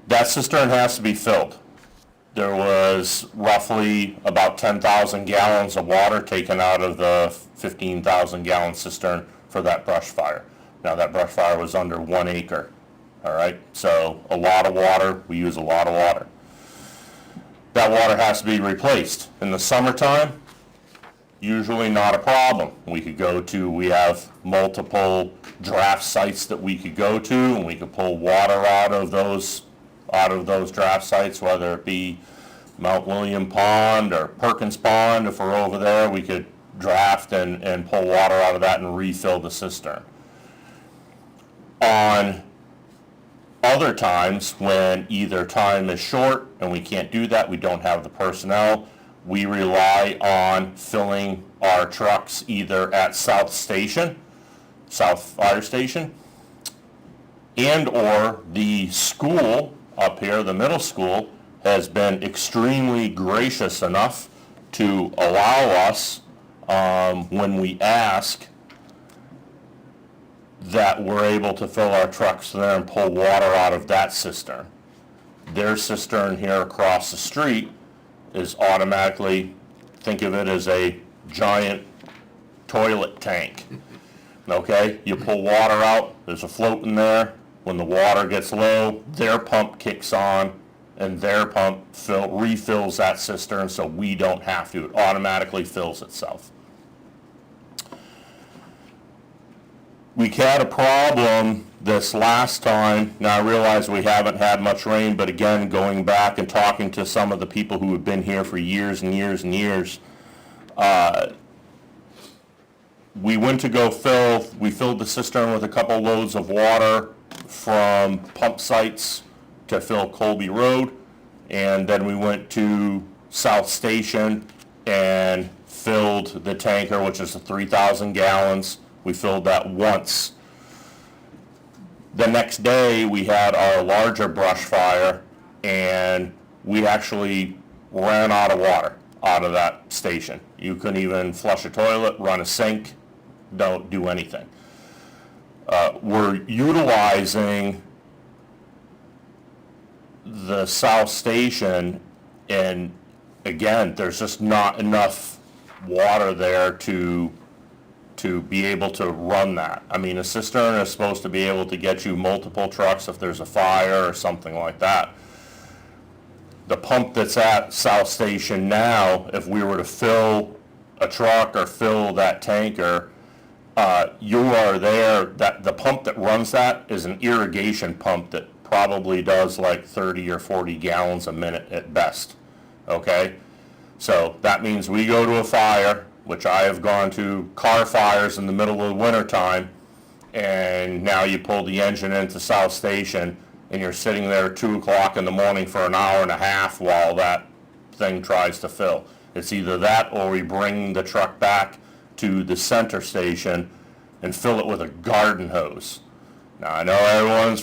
That cistern has to be filled. There was roughly about 10,000 gallons of water taken out of the 15,000 gallon cistern for that brush fire. Now that brush fire was under 1 acre, all right? So a lot of water, we use a lot of water. That water has to be replaced. In the summertime, usually not a problem. We have multiple draft sites that we could go to, and we could pull water out of those draft sites, whether it be Mount William Pond or Perkins Pond. If we're over there, we could draft and pull water out of that and refill the cistern. On other times, when either time is short and we can't do that, we don't have the personnel, we rely on filling our trucks either at South Fire Station, and or the school up here, the middle school, has been extremely gracious enough to allow us, when we ask, that we're able to fill our trucks there and pull water out of that cistern. Their cistern here across the street is automatically, think of it as a giant toilet tank. Okay, you pull water out, there's a float in there. When the water gets low, their pump kicks on, and their pump refills that cistern, so we don't have to. It automatically fills itself. We had a problem this last time, now I realize we haven't had much rain, but again, going back and talking to some of the people who have been here for years and years and years, we went to go we filled the cistern with a couple loads of water from pump sites to fill Colby Road, and then we went to South Station and filled the tanker, which is 3,000 gallons. We filled that once. The next day, we had our larger brush fire, and we actually ran out of water out of that station. You couldn't even flush a toilet, run a sink, don't do anything. We're utilizing the South Station, and again, there's just not enough water there to be able to run that. I mean, a cistern is supposed to be able to get you multiple trucks if there's a fire or something like that. The pump that's at South Station now, if we were to fill a truck or fill that tanker, you are there, that the pump that runs that is an irrigation pump that probably does like 30 or 40 gallons a minute at best, okay? So that means we go to a fire, which I have gone to car fires in the middle of the winter time, and now you pull the engine into South Station and you're sitting there at 2 o'clock in the morning for an hour and a half while that thing tries to fill. It's either that or we bring the truck back to the center station and fill it with a garden hose. Now I know everyone's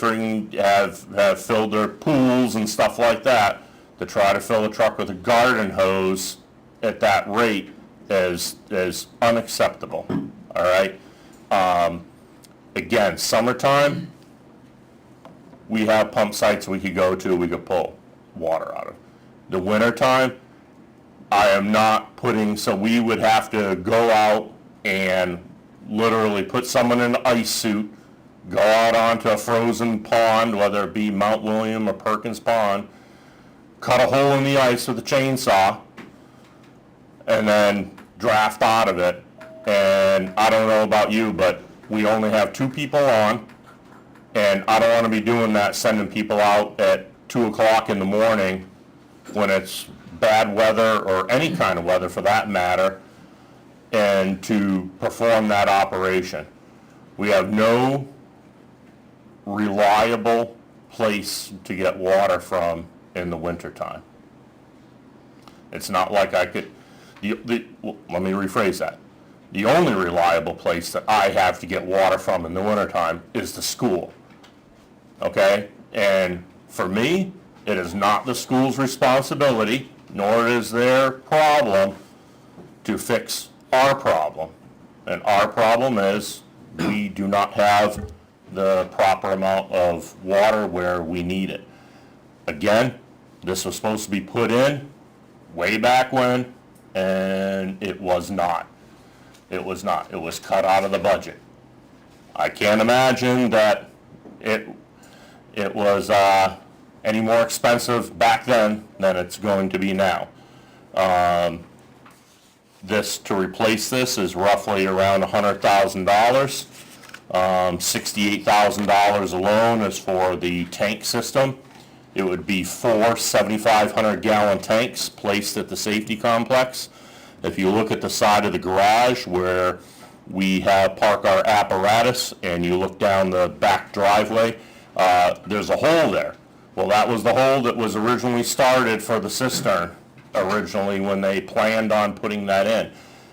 have filled their pools and stuff like that. To try to fill a truck with a garden hose at that rate is unacceptable, all right? Again, summertime, we have pump sites we could go to, we could pull water out of. The wintertime, I am not putting, so we would have to go out and literally put someone in an ice suit, go out onto a frozen pond, whether it be Mount William or Perkins Pond, cut a hole in the ice with a chainsaw, and then draft out of it. And I don't know about you, but we only have 2 people on, and I don't want to be doing that, sending people out at 2 o'clock in the morning when it's bad weather, or any kind of weather for that matter, and to perform that operation. We have no reliable place to get water from in the wintertime. It's not like I could, let me rephrase that. The only reliable place that I have to get water from in the wintertime is the school, okay? And for me, it is not the school's responsibility, nor is their problem to fix our problem. And our problem is we do not have the proper amount of water where we need it. Again, this was supposed to be put in way back when, and it was not. It was not. It was cut out of the budget. I can't imagine that it was any more expensive back then than it's going to be now. To replace this is roughly around $100,000. $68,000 alone is for the tank system. It would be 4 7,500 gallon tanks placed at the safety complex. If you look at the side of the garage where we have park our apparatus and you look down the back driveway, there's a hole there. Well, that was the hole that was originally started for the cistern, originally when they planned on putting that in.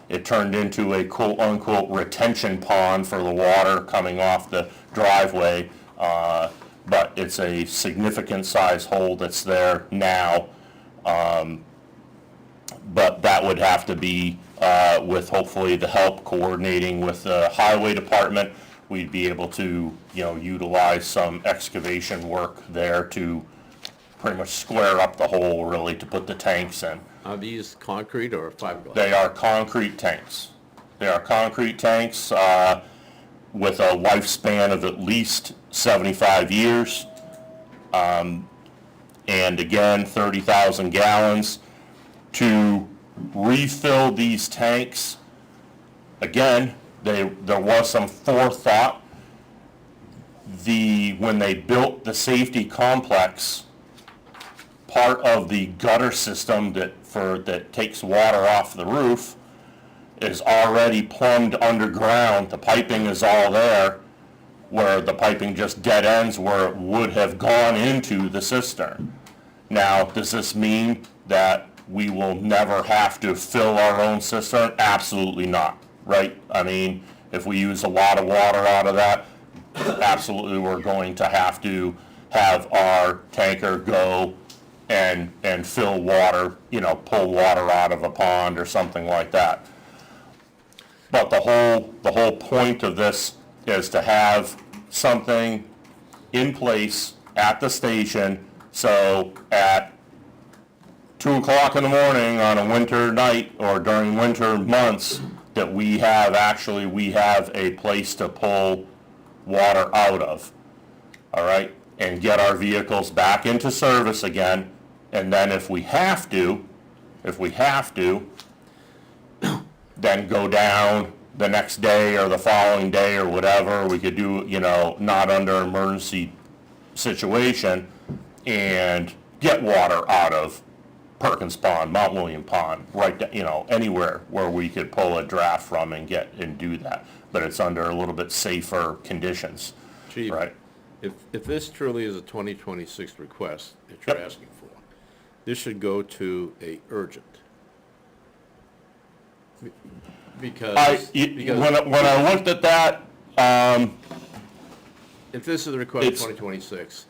It turned into a quote-unquote retention pond for the water coming off the driveway, but it's a significant size hole that's there now. But that would have to be with hopefully the help coordinating with the highway department. We'd be able to, utilize some excavation work there to pretty much square up the hole, really, to put the tanks in. Are these concrete or fiberglass? They are concrete tanks. They are concrete tanks with a lifespan of at least 75 years. And again, 30,000 gallons. To refill these tanks, again, there was some forethought. when they built the safety complex, part of the gutter system that takes water off the roof is already plumbed underground. The piping is all there, where the piping just dead ends where it would have gone into the cistern. Now, does this mean that we will never have to fill our own cistern? Absolutely not, right? I mean, if we use a lot of water out of that, absolutely we're going to have our tanker go and fill water, pull water out of a pond or something like that. But the whole point of this is to have something in place at the station, so at 2 o'clock in the morning on a winter night or during winter months, that we have a place to pull water out of, all right? And get our vehicles back into service again, and then if we have to, then go down the next day or the following day or whatever. We could do, not under emergency situation, and get water out of Perkins Pond, Mount William Pond, right, anywhere where we could pull a draft from and do that. But it's under a little bit safer conditions, Chief, right? if this truly is a 2026 request that you're Yep. asking for, this should go to a urgent. Because When I looked at that, if this is a request for It's- 2026,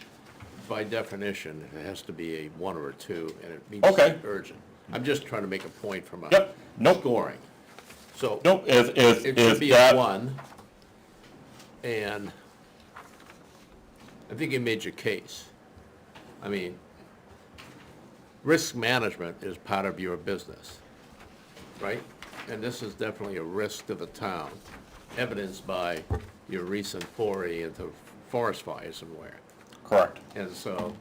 by definition, it has to be a 1 or a 2, and it means Okay. urgent. I'm just trying to make a point from a Yep. Nope. scoring. So nope, it should be a that, 1, and I think you made your case. I mean, risk management is part of your business, right? And this is definitely a risk to the town, evidenced by your recent foray into forest fires and where. correct. And so,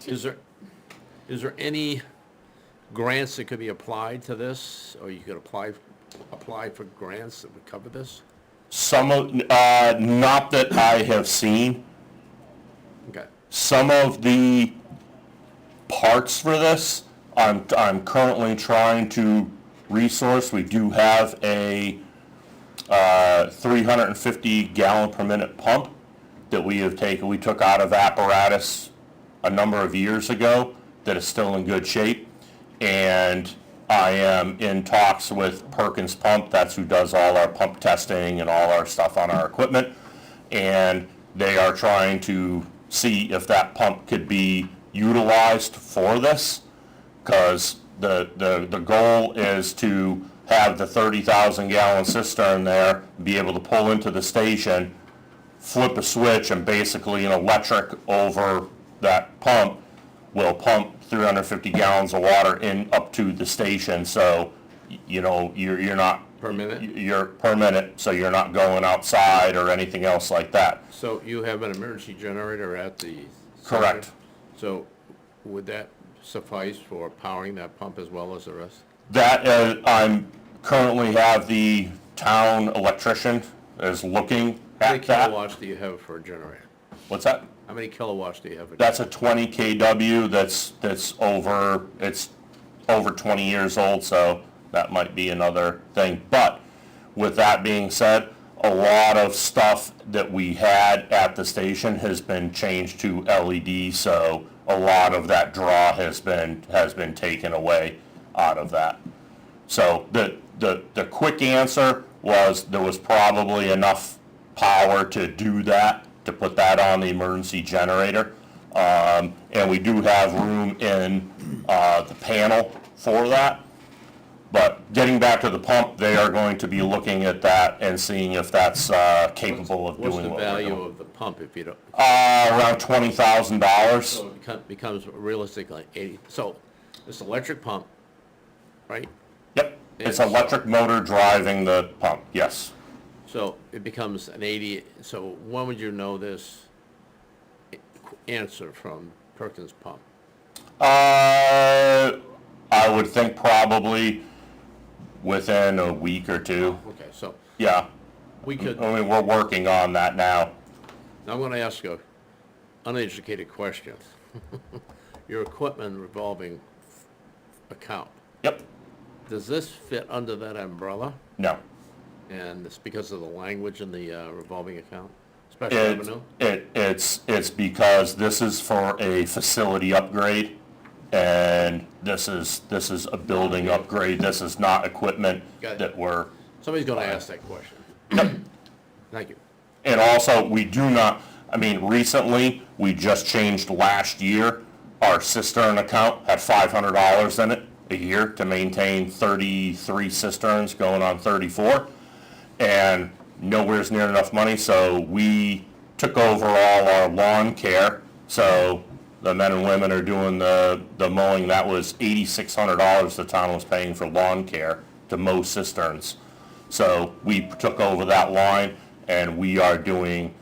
is there any grants that could be applied to this, or you could apply for grants that would cover this? Some of, not that I have seen, Okay. some of the parts for this, I'm currently trying to resource. We do have a 350 gallon per minute pump that we took out of apparatus a number of years ago that is still in good shape. And I am in talks with Perkins Pump, that's who does all our pump testing and all our stuff on our equipment. And they are trying to see if that pump could be utilized for this, because the goal is to have the 30,000 gallon cistern there, be able to pull into the station, flip a switch, and basically an electric over that pump will pump 350 gallons of water in up to the station. So, you're not. Per minute? You're per minute, so you're not going outside or anything else like that. So you have an emergency generator at the Correct. center? So would that suffice for powering that pump as well as the rest? That, I'm currently have the town electrician is looking How many at that. kilowatts do you have for a generator? What's that? How many kilowatts do you have? That's a 20 kW, it's over 20 years old, so that might be another thing. But with that being said, a lot of stuff that we had at the station has been changed to LED, so a lot of that draw has been taken away out of that. So the quick answer was there was probably enough power to do that, to put that on the emergency generator. And we do have room in the panel for that. But getting back to the pump, they are going to be looking at that and seeing if that's capable of doing What's the what we're value doing. of the pump if you don't? Around $20,000. So it becomes realistically 80, so this electric pump, right? Yep, it's And so- electric motor driving the pump, yes. So it becomes an 80, so when would you know this answer from Perkins Pump? I would think probably within a week or two. Okay, so Yeah, We could, I mean, we're working on that now. I'm gonna ask a uneducated question. Your equipment revolving account, Yep, does this fit under that umbrella? no. And it's because of the language in the revolving account, special It, revenue? it's because this is for a facility upgrade, and this is a building upgrade. This is not equipment Got it. that we're, Somebody's gonna ask that question. Thank you. and also, we do not, I mean, recently, we just changed last year, our cistern account had $500 in it a year to maintain 33 cisterns going on 34, and nowhere's near enough money, so we took over all our lawn care. So the men and women are doing the mowing. That was $8,600 the town was paying for lawn care to mow cisterns. So we took over that line, and we are doing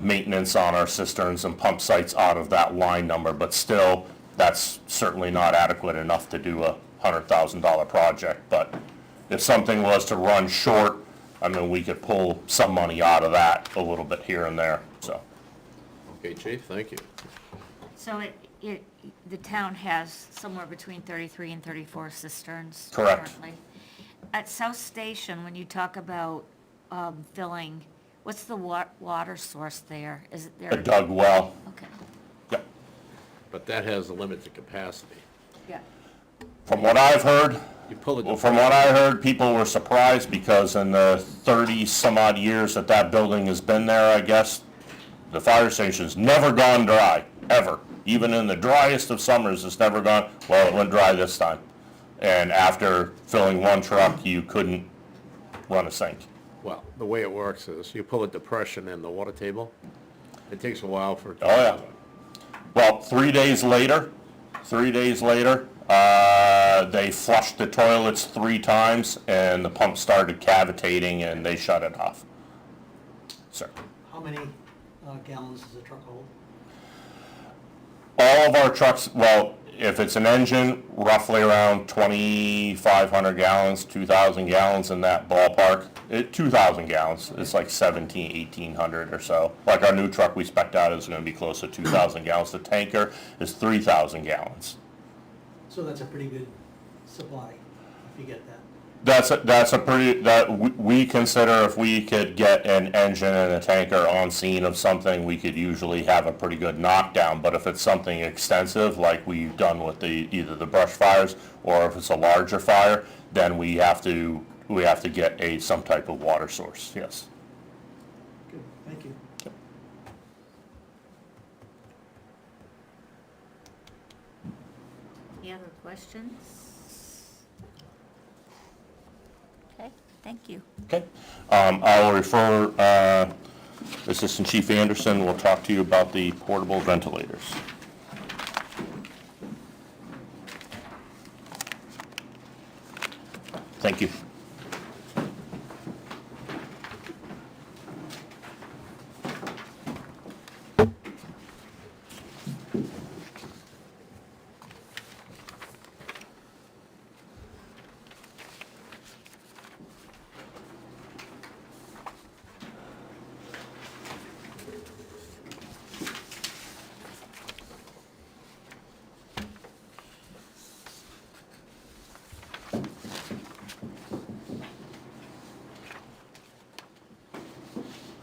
maintenance on our cisterns and pump sites out of that line number. But still, that's certainly not adequate enough to do a $100,000 project. But if something was to run short, I mean, we could pull some money out of that a little bit here and there, so. Okay, Chief, thank you. So the town has somewhere between 33 and 34 cisterns Correct. currently. At South Station, when you talk about filling, what's the water source there? Is it there? A dug well, Okay, yep. But that has a limited capacity. yeah. From what I've heard, You pull it. well, from what I heard, people were surprised because in the 30-some-odd years that that building has been there, I guess, the fire station's never gone dry, ever. Even in the driest of summers, it's never gone, well, it went dry this time. And after filling one truck, you couldn't run a sink. Well, the way it works is you pull a depression in the water table. It takes a while for it to. Oh, yeah. Well, 3 days later, they flushed the toilets 3 times, and the pump started cavitating, and they shut it off. So, How many gallons does a truck hold? all of our trucks, well, if it's an engine, roughly around 2,500 gallons, 2,000 gallons in that ballpark. 2,000 gallons, it's like 1,800 or so. Like our new truck we spec'd out is gonna be close to 2,000 gallons. The tanker is 3,000 gallons. So that's a pretty good supply, if you get that. That's a pretty, we consider if we could get an engine and a tanker on scene of something, we could usually have a pretty good knockdown. But if it's something extensive, like we've done with either the brush fires, or if it's a larger fire, then we have to get some type of water source, yes. Good, thank you. Any other questions? Okay, thank you. Okay, I'll refer, Assistant Chief Anderson will talk to you about the portable ventilators. Thank you.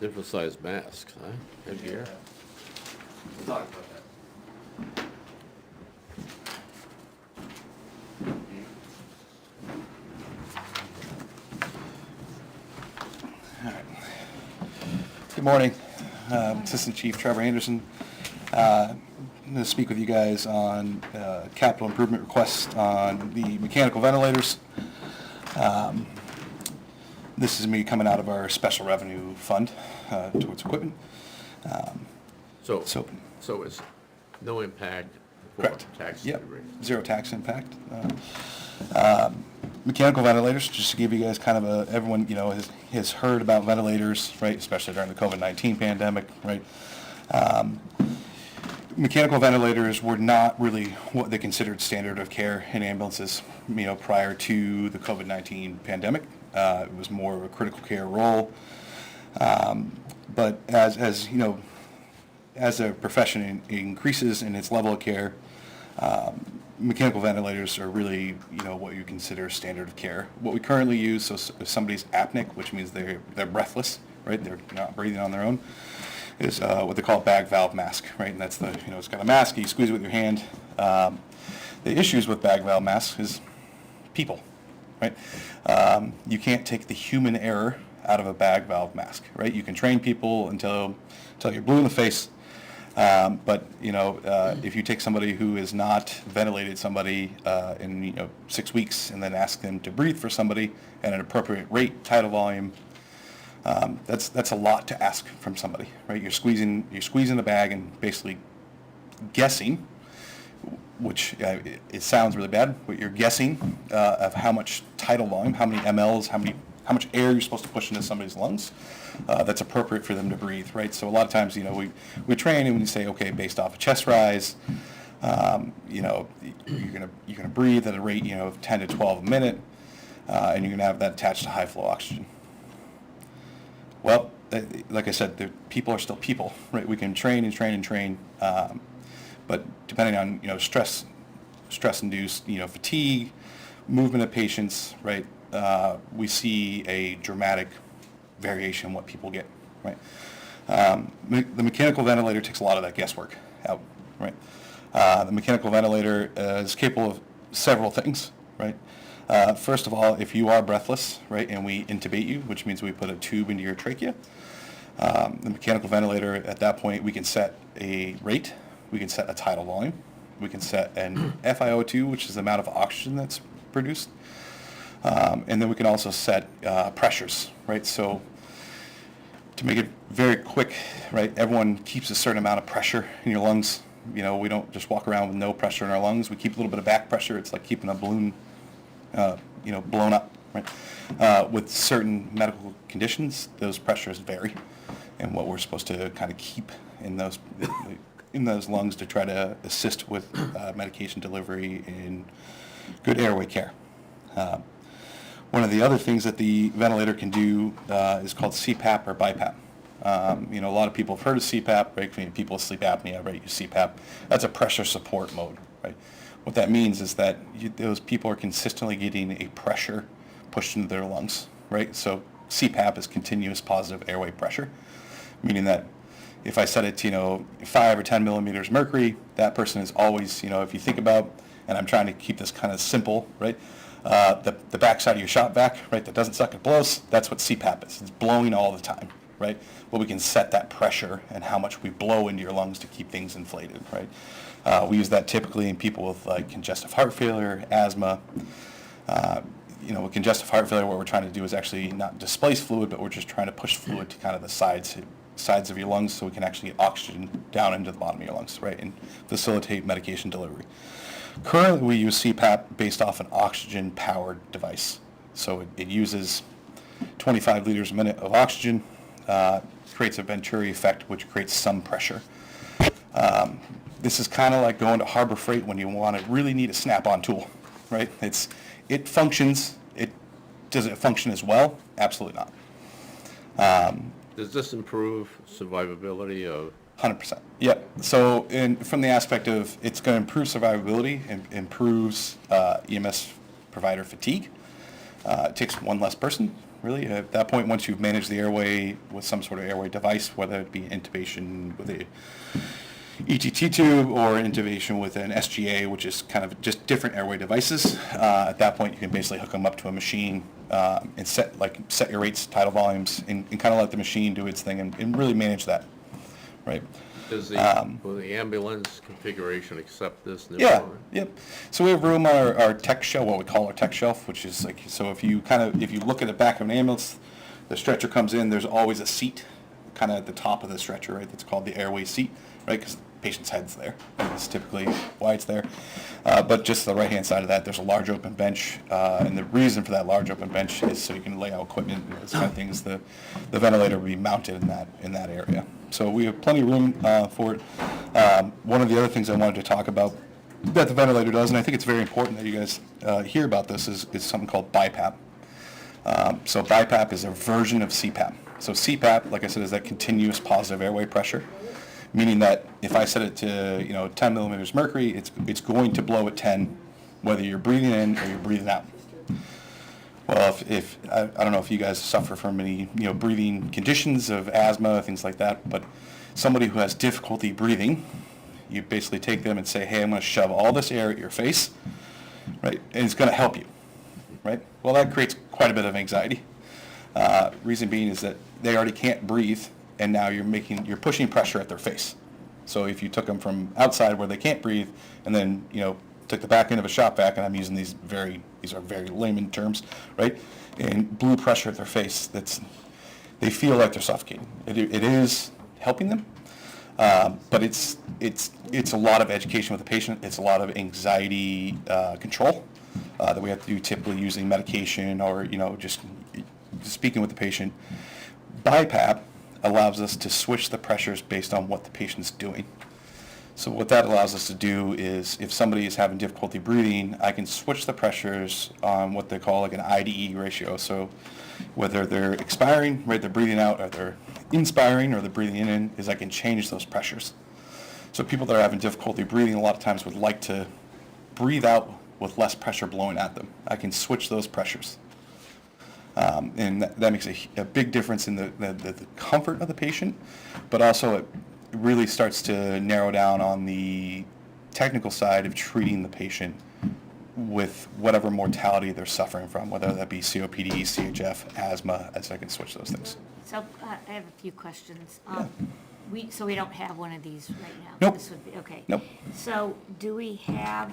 Different size masks, huh? Good gear. Good morning, Assistant Chief Trevor Anderson. I'm going to speak with you guys on capital improvement requests on the mechanical ventilators. This is me coming out of our special revenue fund towards equipment. So So, it's no impact for correct. tax Yep, rate. zero tax impact. Mechanical ventilators, just to give you guys kind of everyone, has heard about ventilators, right, especially during the COVID-19 pandemic, right? Mechanical ventilators were not really what they considered standard of care in ambulances, prior to the COVID-19 pandemic. It was more of a critical care role. But as you know, as a profession increases in its level of care, mechanical ventilators are really, what you consider standard of care. What we currently use, so if somebody's apneic, which means they're breathless, right? They're not breathing on their own, is what they call a bag valve mask, right? And that's it's got a mask, you squeeze it with your hand. The issues with bag valve masks is people, right? You can't take the human error out of a bag valve mask, right? You can train people until you're blue in the face. But if you take somebody who is not ventilated somebody in 6 weeks and then ask them to breathe for somebody at an appropriate rate, tidal volume, that's a lot to ask from somebody, right? You're squeezing the bag and basically guessing, which it sounds really bad, but you're guessing of how much tidal volume, how many mLs, how much air you're supposed to push into somebody's lungs that's appropriate for them to breathe, right? So a lot of times, we train and we say, okay, based off of chest rise, you're gonna breathe at a rate, of 10 to 12 a minute, and you're gonna have that attached to high flow oxygen. Well, like I said, people are still people, right? We can train and train and train, but depending on, stress-induced, fatigue, movement of patients, right? We see a dramatic variation in what people get, right? The mechanical ventilator takes a lot of that guesswork out, right? The mechanical ventilator is capable of several things, right? First of all, if you are breathless, right, and we intubate you, which means we put a tube into your trachea, the mechanical ventilator, at that point, we can set a rate, we can set a tidal volume, we can set an FiO2, which is the amount of oxygen that's produced, and then we can also set pressures, right? So to make it very quick, right, everyone keeps a certain amount of pressure in your lungs. We don't just walk around with no pressure in our lungs. We keep a little bit of back pressure. It's like keeping a balloon, blown up, right? With certain medical conditions, those pressures vary, and what we're supposed to kind of keep in those lungs to try to assist with medication delivery and good airway care. One of the other things that the ventilator can do is called CPAP or BiPAP. A lot of people have heard of CPAP, right? People with sleep apnea, right? Use CPAP. That's a pressure support mode, right? What that means is that those people are consistently getting a pressure pushed into their lungs, right? So CPAP is continuous positive airway pressure, meaning that if I set it to, 5 or 10 millimeters mercury, that person is always, if you think about, and I'm trying to keep this kind of simple, right? The backside of your shop vac, right, that doesn't suck, it blows, that's what CPAP is. It's blowing all the time, right? Well, we can set that pressure and how much we blow into your lungs to keep things inflated, right? We use that typically in people with congestive heart failure, asthma. With congestive heart failure, what we're trying to do is actually not displace fluid, but we're just trying to push fluid to kind of the sides of your lungs so we can actually get oxygen down into the bottom of your lungs, right, and facilitate medication delivery. Currently, we use CPAP based off an oxygen-powered device. So it uses 25 liters a minute of oxygen, creates a Venturi effect, which creates some pressure. This is kind of like going to Harbor Freight when you really need a snap-on tool, right? It functions. Does it function as well? Absolutely not. Does this improve survivability of? 100%. Yeah. So from the aspect of it's going to improve survivability, improves EMS provider fatigue. It takes one less person, really. At that point, once you've managed the airway with some sort of airway device, whether it be intubation with a ETT tube or intubation with an SGA, which is kind of just different airway devices, at that point you can basically hook them up to a machine and set your rates, tidal volumes, and kind of let the machine do its thing and really manage that. Right. Does will the ambulance configuration accept this new Yeah, one? yep. So we have room on our tech shelf, what we call our tech shelf, which is so if you look at the back of an ambulance, the stretcher comes in, there's always a seat kind of at the top of the stretcher, right? That's called the airway seat, right? Because the patient's head's there. That's typically why it's there. But just the right-hand side of that, there's a large open bench, and the reason for that large open bench is so you can lay out equipment and those kind of things. The ventilator will be mounted in that area. So we have plenty of room for it. One of the other things I wanted to talk about that the ventilator does, and I think it's very important that you guys hear about this, is something called BiPAP. So BiPAP is a version of CPAP, So CPAP, like I said, is that continuous positive airway pressure, meaning that if I set it to 10 millimeters mercury, it's going to blow at 10, whether you're breathing in or you're breathing out. Well, if I don't know if you guys suffer from any breathing conditions of asthma, things like that, but somebody who has difficulty breathing, you basically take them and say, hey, I'm going to shove all this air at your face, right? And it's going to help you, right? Well, that creates quite a bit of anxiety. Reason being is that they already can't breathe, and now you're pushing pressure at their face. So if you took them from outside where they can't breathe, and then took the back end of a shop vac, and I'm using these are very layman terms, right? And blew pressure at their face, they feel like they're suffocating. It is helping them, but it's a lot of education with the patient. It's a lot of anxiety control that we have to do, typically using medication or just speaking with the patient. BiPAP allows us to switch the pressures based on what the patient's doing. So what that allows us to do is, if somebody is having difficulty breathing, I can switch the pressures on what they call like an IDE ratio. So whether they're expiring, right, they're breathing out, or they're inspiring, or they're breathing in, is I can change those pressures. So people that are having difficulty breathing a lot of times would like to breathe out with less pressure blowing at them. I can switch those pressures. And that makes a big difference in the comfort of the patient, but also it really starts to narrow down on the technical side of treating the patient with whatever mortality they're suffering from, whether that be COPD, CHF, asthma, as I can switch those things. So I have a few questions. So we don't have one of these right now? Nope. This would be, okay. Nope. So do we have,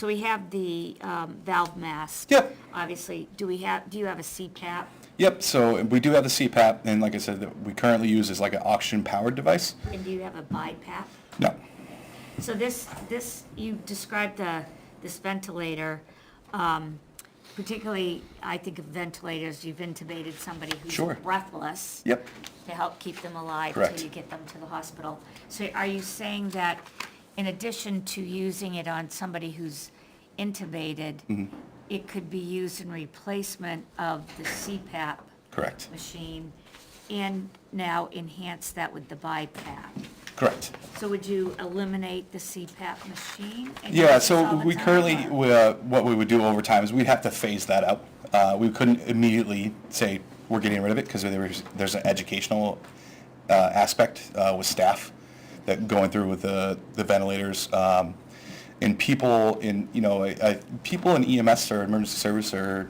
we have the valve mask? Yep. Obviously. Do you have a CPAP? Yep, so we do have the CPAP, and like I said, that we currently use is like an oxygen-powered device. And do you have a BiPAP? No. So you described this ventilator, particularly, I think of ventilators, you've intubated somebody who's Sure. breathless. Yep. To help keep them alive Correct. until you get them to the hospital. So are you saying that in addition to using it on somebody who's intubated, it could be used in replacement of the CPAP Correct. machine, and now enhance that with the BiPAP? Correct. So would you eliminate the CPAP machine? and Yeah, use this all so the we time, currently, or- what we would do over time is we'd have to phase that out. We couldn't immediately say we're getting rid of it, because there's an educational aspect with staff that going through with the ventilators. And people in EMS or emergency service they're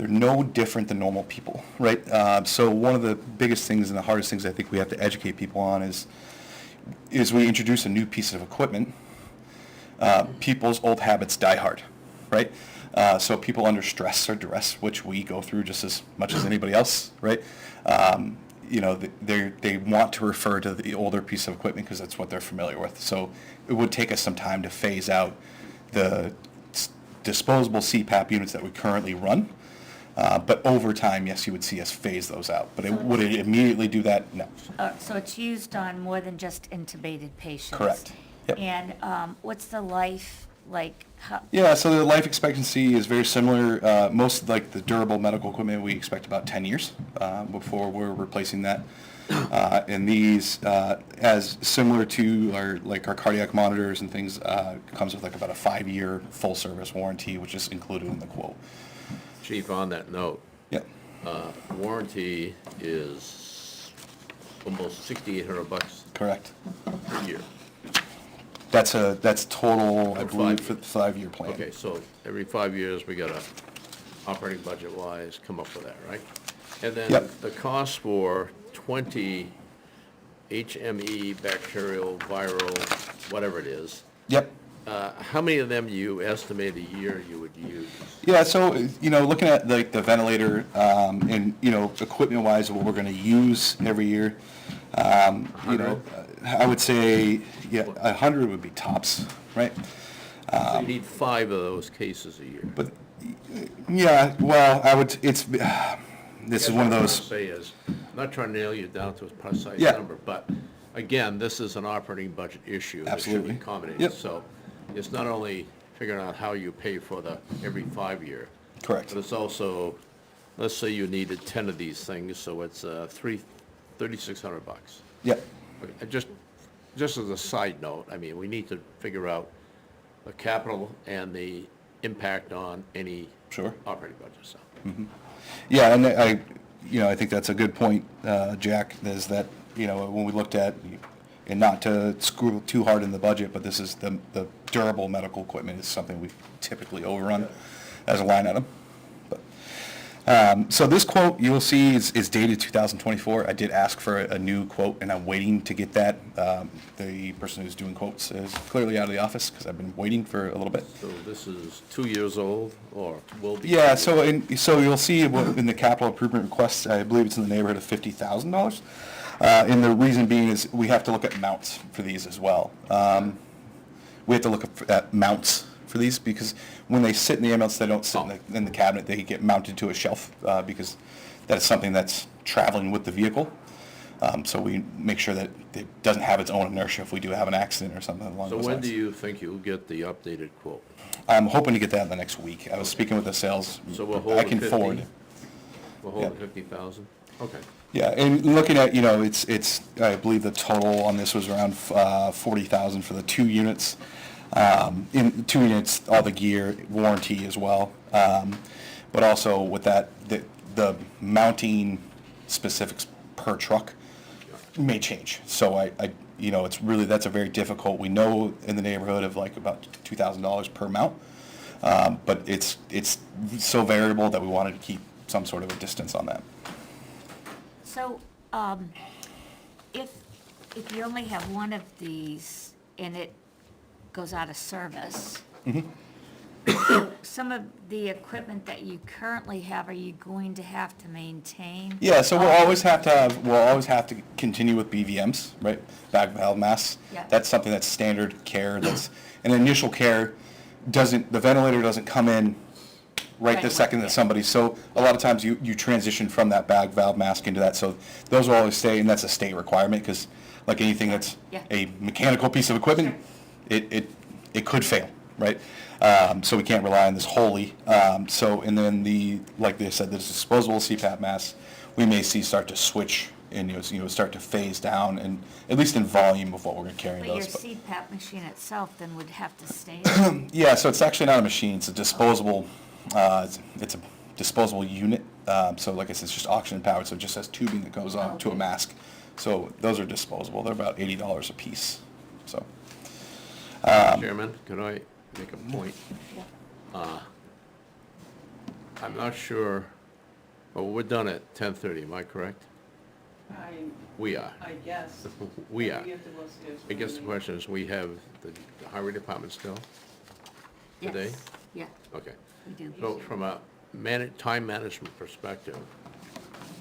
no different than normal people, right? So one of the biggest things and the hardest things I think we have to educate people on is we introduce a new piece of equipment. People's old habits die hard, right? So people under stress or duress, which we go through just as much as anybody else, right? They want to refer to the older piece of equipment because that's what they're familiar with. So it would take us some time to phase out the disposable CPAP units that we currently run. But over time, yes, you would see us phase those out. But would it immediately do that? No. So it's used on more than just intubated patients? Correct. Yep. And what's the life like? Yeah, so the life expectancy is very similar. Most like the durable medical equipment, we expect about 10 years before we're replacing that. And these, as similar to our cardiac monitors and things, comes with like about a 5-year full service warranty, which is included in the quote. Chief, on that note, Yeah. warranty is almost $6,800 Correct. a year. That's total, I For believe, 5 for the 5-year plan. Okay, so every 5 years, we gotta, operating budget-wise, come up with that, right? And then Yep. the cost for 20 HME, bacterial, viral, whatever it is, Yep. how many of them do you estimate a year you would use? Yeah, so, looking at the ventilator, and, equipment-wise, what we're gonna use every year, I would say, 100 would be tops, right? So you need 5 of those cases a year. But, yeah, well, this is one of What I'm those, trying to say is, I'm not trying to nail you down to a precise Yeah. number, but again, this is an operating budget issue that should Absolutely. be accommodated. Yep. So it's not only figuring out how you pay for the every 5-year, correct. but it's also let's say you needed 10 of these things, so it's $3,600. Yep. And just as a side note, I mean, we need to figure out the capital and the impact on any Sure. operating budget, so. Yeah, and I think that's a good point, Jack, is that, when we looked at, and not to screw too hard in the budget, but this is the durable medical equipment is something we typically overrun as a line item. So this quote you'll see is dated 2024. I did ask for a new quote, and I'm waiting to get that. The person who's doing quotes is clearly out of the office because I've been waiting for a little bit. So this is 2 years old, or will be? Yeah, so you'll see in the capital improvement request, I believe it's in the neighborhood of $50,000. And the reason being is we have to look at mounts for these as well. We have to look at mounts for these because when they sit in the ambulance, they don't sit in the cabinet. They get mounted to a shelf because that is something that's traveling with the vehicle. So we make sure that it doesn't have its own inertia if we do have an accident or something along So those when lines. do you think you'll get the updated quote? I'm hoping to get that in the next week. I was speaking with the sales. So we'll hold I it can 50? forward it. We'll hold it Yeah. 50,000? Okay. Yeah, and looking at, it's, I believe the total on this was around 40,000 for the 2 units. In 2 units, all the gear, warranty as well. But also with that, the mounting specifics per truck may change. So it's really, that's a very difficult, we know in the neighborhood of like about $2,000 per mount. But it's so variable that we wanted to keep some sort of a distance on that. So, if you only have one of these and it goes out of service, some of the equipment that you currently have, are you going to have to maintain? Yeah, so we'll always have to continue with BVMs, right? Bag valve masks. Yeah. That's something that's standard care. And initial care the ventilator doesn't come in right the second that somebody, so a lot of times you transition from that bag valve mask into that, so those will always stay, and that's a state requirement, because like anything that's a mechanical piece of equipment, it could fail, right? So we can't rely on this wholly. And then like they said, the disposable CPAP masks, we may see start to switch and start to phase down, and at least in volume of what we're carrying But your those. CPAP machine itself then would have to stay? Yeah, so it's actually not a machine, it's a disposable, it's a disposable unit. So like I said, it's just oxygen powered, so it just has tubing that goes on to a mask. So those are disposable, they're about $80 a piece, so. Chairman, could I make a point? I'm not sure, well, we're done at 10:30, am I correct? We are. I guess. We are. You have to go upstairs. I guess the question is, we have the highway department still? Today? Yes. Yeah, Okay. we do. So from a time management perspective,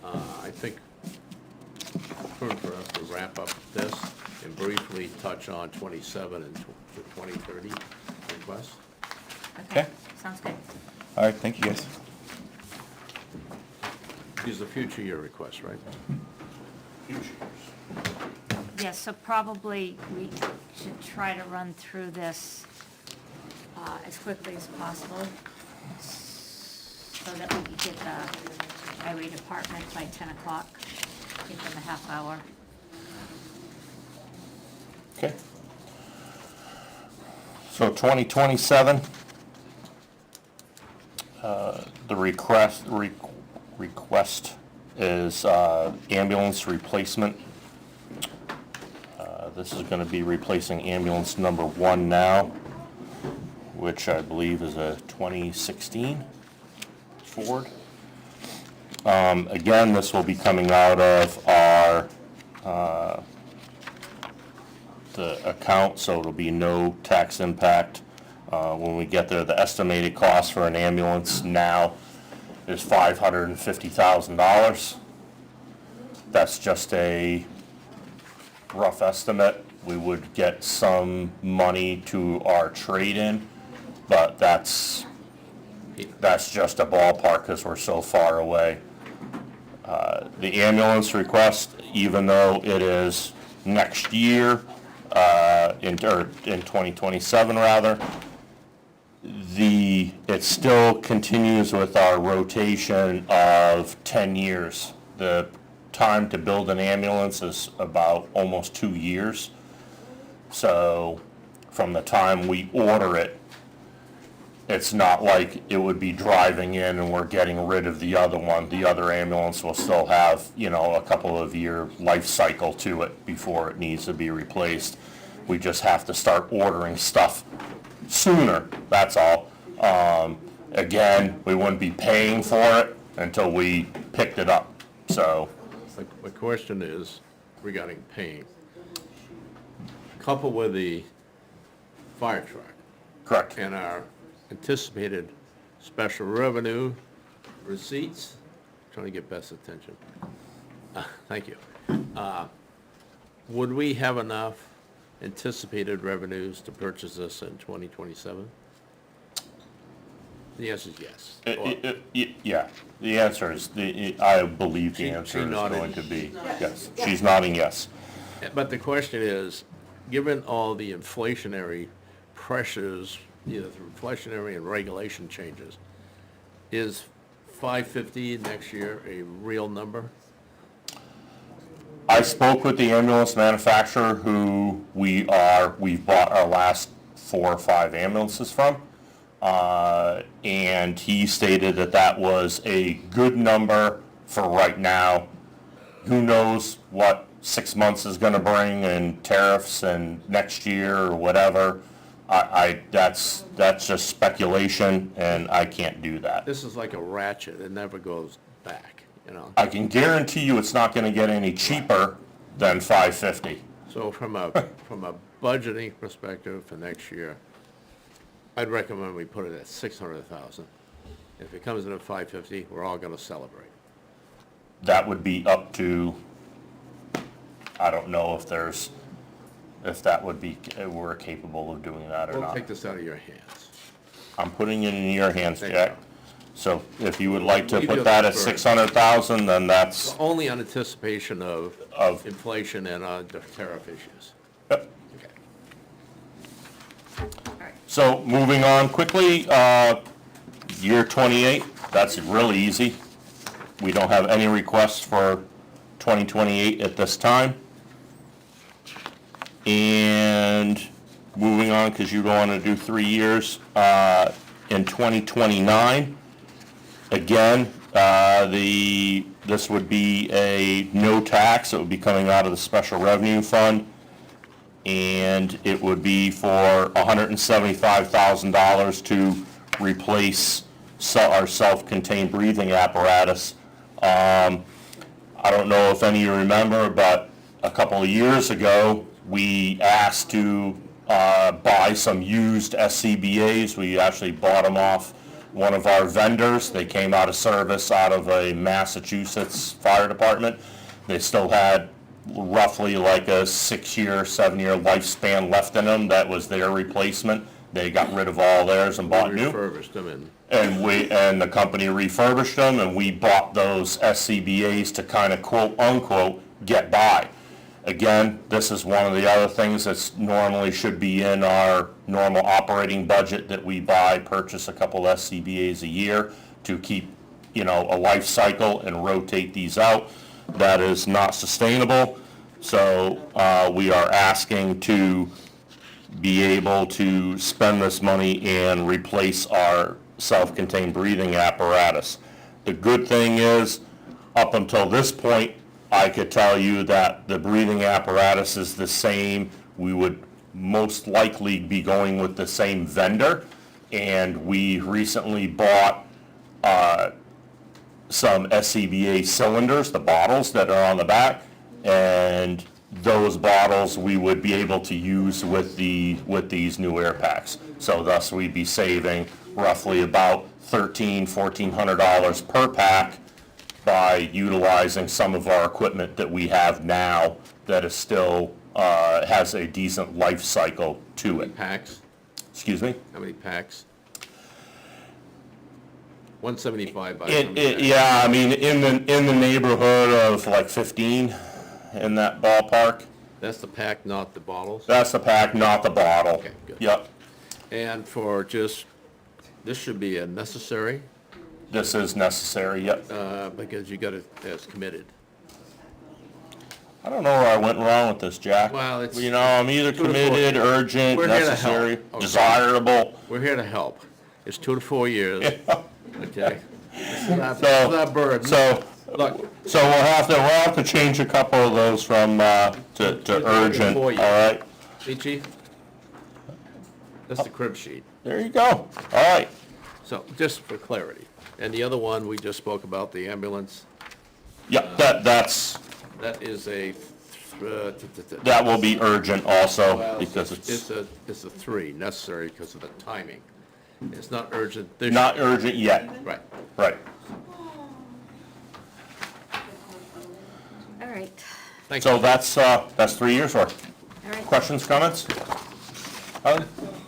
I think it's prudent for us to wrap up this and briefly touch on 27 and the 2030 requests. Okay, sounds good. All right, thank you guys. These are future year requests, right? Yes, so probably we should try to run through this as quickly as possible so that we can get the highway department by 10 o'clock, give them a half hour. Okay. So 2027, the request is ambulance replacement. This is going to be replacing ambulance number 1 now, which I believe is a 2016 Ford. Again, this will be coming out of our the account, so it'll be no tax impact when we get there. The estimated cost for an ambulance now is $550,000. That's just a rough estimate. We would get some money to our trade-in, but that's just a ballpark because we're so far away. The ambulance request, even though it is next year, in 2027 rather, the it still continues with our rotation of 10 years. The time to build an ambulance is about almost 2 years. So from the time we order it, it's not like it would be driving in and we're getting rid of the other one. The other ambulance will still have, a couple of year life cycle to it before it needs to be replaced. We just have to start ordering stuff sooner, that's all. Again, we wouldn't be paying for it until we picked it up, so. My question is regarding paying. Coupled with the fire truck Correct. and our anticipated special revenue receipts, trying to get best attention. Thank you. Would we have enough anticipated revenues to purchase this in 2027? The answer is yes. Yeah, the answer is, I believe the She answer is nodded. going to be yes. She's nodding yes. But the question is, given all the inflationary pressures, either through inflationary and regulation changes, is 550 next year a real number? I spoke with the ambulance manufacturer who we've bought our last 4 or 5 ambulances from. And he stated that was a good number for right now. Who knows what 6 months is gonna bring and tariffs and next year or whatever. That's just speculation and I can't do that. This is like a ratchet, it never goes back, I can guarantee you it's not gonna get any cheaper than 550. So from a budgeting perspective for next year, I'd recommend we put it at 600,000. If it comes in at 550, we're all gonna celebrate. That would be up to, I don't know if that would be, we're capable of doing that or We'll not. take this out of your hands. I'm putting it in your hands, Thank Jack. you. So if you would like to Leave put your that at preferred. 600,000, then that's, Only on anticipation of Of- inflation and the tariff issues. yep. Okay. So moving on quickly, year 28, that's really easy. We don't have any requests for 2028 at this time. And moving on, because you don't want to do 3 years, in 2029, again, this would be a no tax, it would be coming out of the special revenue fund. And it would be for $175,000 to replace our self-contained breathing apparatus. I don't know if any of you remember, but a couple of years ago, we asked to buy some used SCBA's. We actually bought them off one of our vendors. They came out of service out of a Massachusetts fire department. They still had roughly like a 6-year, 7-year lifespan left in them. That was their replacement. They got rid of all theirs and bought new. Refurbished them and And the company refurbished them, and we bought those SCBA's to kind of quote unquote get by. Again, this is one of the other things that's normally should be in our normal operating budget, that we purchase a couple SCBA's a year to keep, a life cycle and rotate these out. That is not sustainable, so we are asking to be able to spend this money and replace our self-contained breathing apparatus. The good thing is, up until this point, I could tell you that the breathing apparatus is the same. We would most likely be going with the same vendor, and we recently bought some SCBA cylinders, the bottles that are on the back, and those bottles we would be able to use with these new air packs. So thus we'd be saving roughly about $1,400 per pack by utilizing some of our equipment that we have now that is still has a decent life cycle to it. packs. Excuse me? How many packs? 175 by how many packs? Yeah, I mean, in the neighborhood of like 15 in that ballpark. That's the pack, not the bottles? That's the pack, not the bottle. Okay, good. Yep. And for just This should be a necessary, This is necessary, yep. because you got it as committed. I don't know where I went wrong with this, Jack. Well, it's- You know, I'm either 2 to 4. committed, urgent, We're here to help. necessary, Okay. desirable. We're here to help. It's 2 to 4 years, okay? It's not So, burden. so, Look, so we'll have to change a couple of those from, to urgent, all right? see, chief? That's the crib sheet. There you go, all right. So, just for clarity. And the other one, we just spoke about, the ambulance. Yeah, that's, That is a, that will be urgent also, well, because it's a 3, necessary because of the timing. It's not urgent. This- not urgent yet, Right. right. All right, Thank you. So that's 3 years worth. all right. Questions, comments?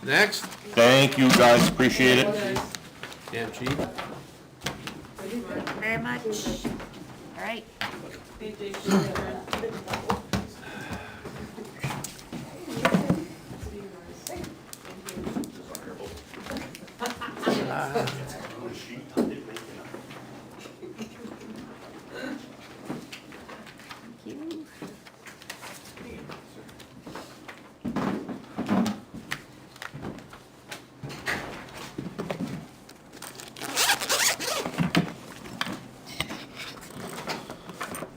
Next, Thank you, guys, appreciate it. damn chief. Thank you very much. All right. Thank you.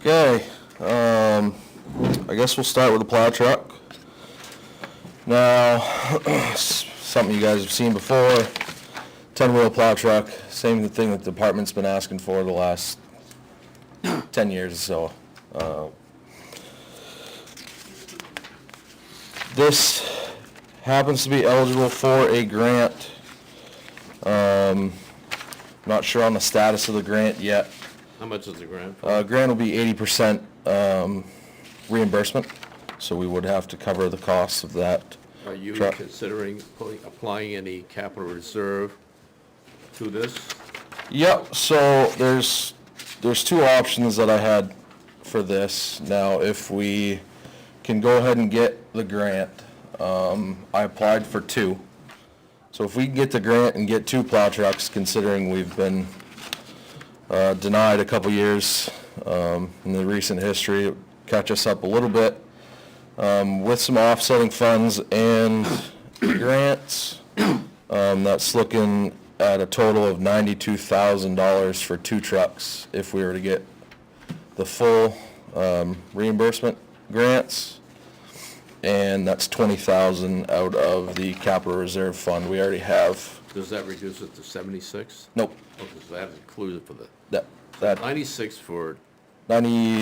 Okay, I guess we'll start with the plow truck. Now, something you guys have seen before, 10-wheel plow truck, same thing that the department's been asking for the last 10 years or so. This happens to be eligible for a grant. Not sure on the status of the grant yet. How much is the grant? for? Grant will be 80% reimbursement, so we would have to cover the costs of that. Are you truck. considering applying any capital reserve to this? Yep, so there's 2 options that I had for this. Now, if we can go ahead and get the grant, I applied for 2. So if we can get the grant and get 2 plow trucks, considering we've been denied a couple years in the recent history, it would catch us up a little bit. With some offsetting funds and grants, that's looking at a total of $92,000 for 2 trucks if we were to get the full reimbursement grants. And that's $20,000 out of the capital reserve fund we already have. Does that reduce it to 76? Nope, Oh, because that's included for the, that 96 for 90,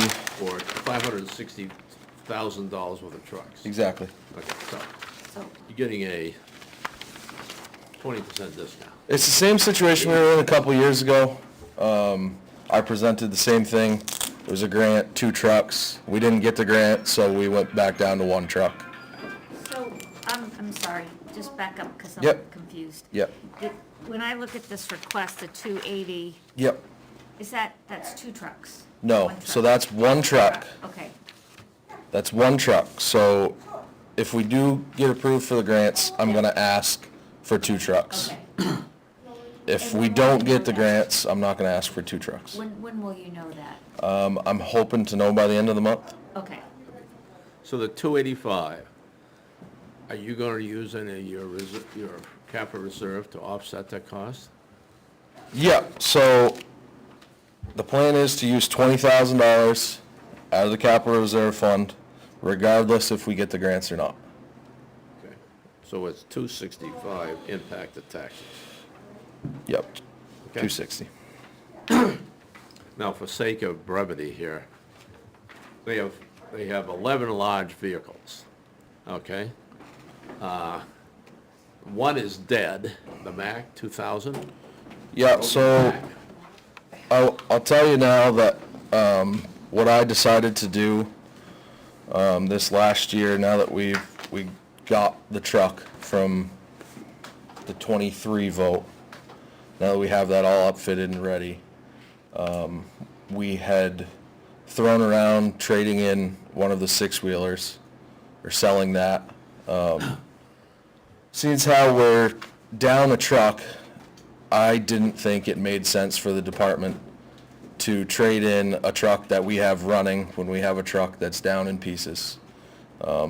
$560,000 worth of trucks. exactly. Okay, so So, you're getting a 20% discount. It's the same situation we were in a couple years ago. I presented the same thing. There was a grant, 2 trucks. We didn't get the grant, so we went back down to 1 truck. so, I'm sorry, just back up because I'm Yep. confused. Yep, When I look at this request, the 280, yep. that's 2 trucks? No, One so truck. that's 1 truck. Okay, That's 1 truck. So if we do get approved for the grants, I'm gonna ask for 2 trucks. okay. If we don't get the grants, I'm not gonna ask for 2 trucks. When will you know that? I'm hoping to know by the end of the month. Okay. So the 285, are you going to use any of your capital reserve to offset that cost? Yeah, so the plan is to use $20,000 out of the capital reserve fund, regardless if we get the grants or not. Okay, so it's 265 impact the taxes. Yep, Okay. 260. Now, for sake of brevity here, they have 11 large vehicles, okay? One is dead, the Mack 2000. Yeah, so I'll tell you now that what I decided to do this last year, now that we got the truck from the 23 vote, now that we have that all upfitted and ready, we had thrown around trading in one of the 6-wheelers, or selling that. Seeing as how we're down a truck, I didn't think it made sense for the department to trade in a truck that we have running when we have a truck that's down in pieces.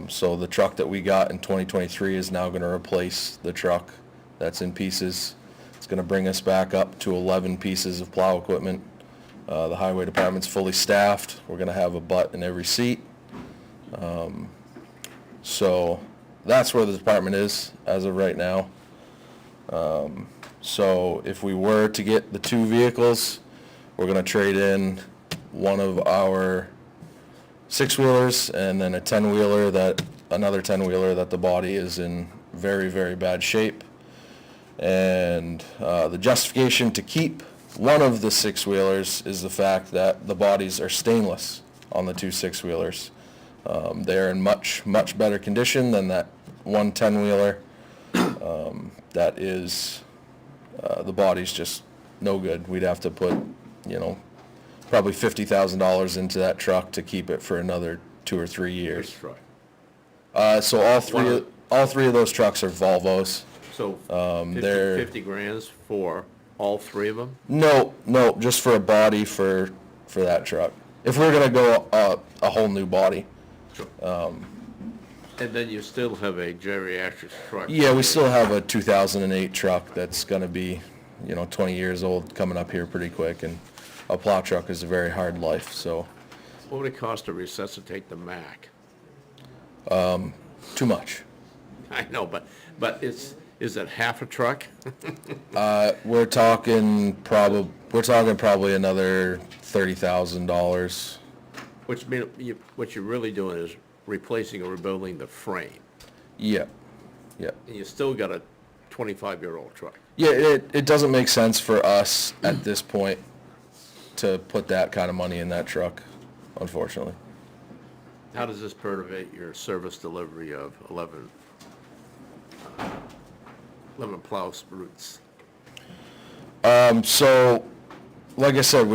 So the truck that we got in 2023 is now gonna replace the truck that's in pieces. It's gonna bring us back up to 11 pieces of plow equipment. The highway department's fully staffed. We're gonna have a butt in every seat. So that's where the department is as of right now. So if we were to get the two vehicles, we're gonna trade in one of our six-wheelers and then a 10-wheeler another 10-wheeler that the body is in very, very bad shape. And the justification to keep one of the six-wheelers is the fact that the bodies are stainless on the two six-wheelers. They're in much, much better condition than that one 10-wheeler. That is, the body's just no good. We'd have to put, probably $50,000 into that truck to keep it for another 2 or 3 years. Which truck? So all three of those trucks are Volvos. So, they're- 50 grand for all three of them? No, just for a body for that truck. If we're gonna go a whole new body. And then you still have a geriatric truck? Yeah, we still have a 2008 truck that's gonna be, 20 years old, coming up here pretty quick, and a plow truck is a very hard life, so, What would it cost to resuscitate the Mack? too much. I know, but is it half a truck? We're talking probably another $30,000. Which mean, what you're really doing is replacing or rebuilding the frame. Yeah. And you still got a 25-year-old truck. Yeah, it doesn't make sense for us at this point to put that kind of money in that truck, unfortunately. How does this perturbate your service delivery of 11 plow routes? So, like I said,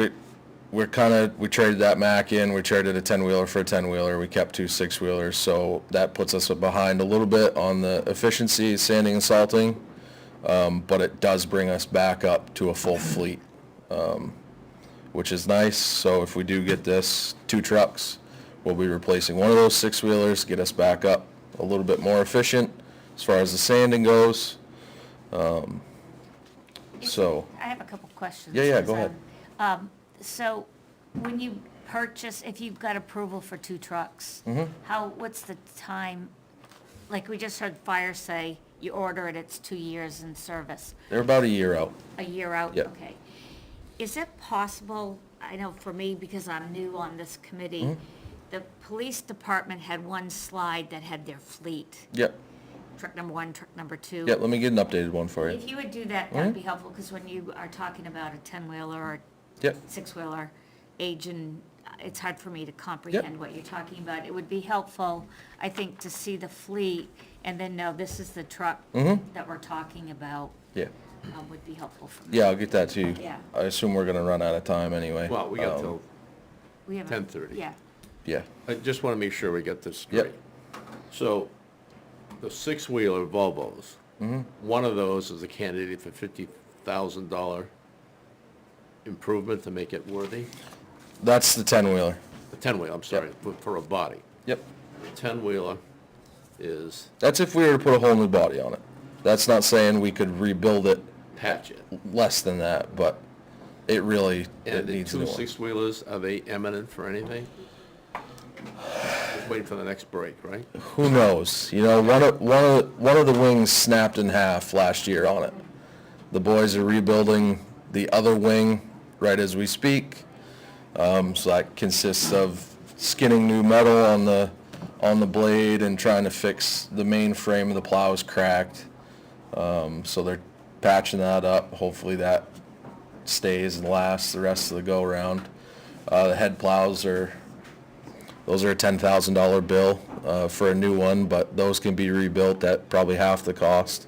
we traded that Mack in, we traded a 10-wheeler for a 10-wheeler, we kept two 6-wheelers, so that puts us behind a little bit on the efficiency, sanding and salting, but it does bring us back up to a full fleet, which is nice. So if we do get this, 2 trucks, we'll be replacing one of those 6-wheelers, get us back up a little bit more efficient as far as the sanding goes. So, I have a couple questions. Yeah, go ahead. So, when you purchase, if you've got approval for 2 trucks, what's the time? Like, we just heard Fire say, you order it, it's 2 years in service. they're about a year out. A year out? Yep. Okay. Is it possible, I know for me, because I'm new on this committee, the police department had one slide that had their fleet. Yep, Truck number 1, truck number 2. let me get an updated one for you. If you would do that, that would be helpful, because when you are talking about a 10-wheeler or Yep, 6-wheeler age, and it's hard for me to comprehend what you're talking about. It would be helpful, I think, to see the fleet and then know this is the truck that we're talking about, yeah. would be helpful for me. Yeah, I'll get that to you. Yeah. I assume we're gonna run out of time anyway. Well, we got till, We have 10:30. Yeah. Yeah, I just want to make sure we get this Yep. straight. So, the 6-wheeler Volvos, one of those is a candidate for $50,000 improvement to make it worthy? that's the 10-wheeler. The 10-wheeler, I'm sorry, for a body. Yep. The 10-wheeler is That's if we were to put a whole new body on it. That's not saying we could rebuild it patch it. less than that, but it really, it And the needs a 2 new one. 6-wheelers, are they eminent for anything? Just waiting for the next break, right? Who knows? One of the wings snapped in half last year on it. The boys are rebuilding the other wing right as we speak. So that consists of skinning new metal on the blade and trying to fix the main frame of the plow is cracked. So they're patching that up. Hopefully that stays and lasts the rest of the go-around. The head plows those are a $10,000 bill for a new one, but those can be rebuilt at probably half the cost.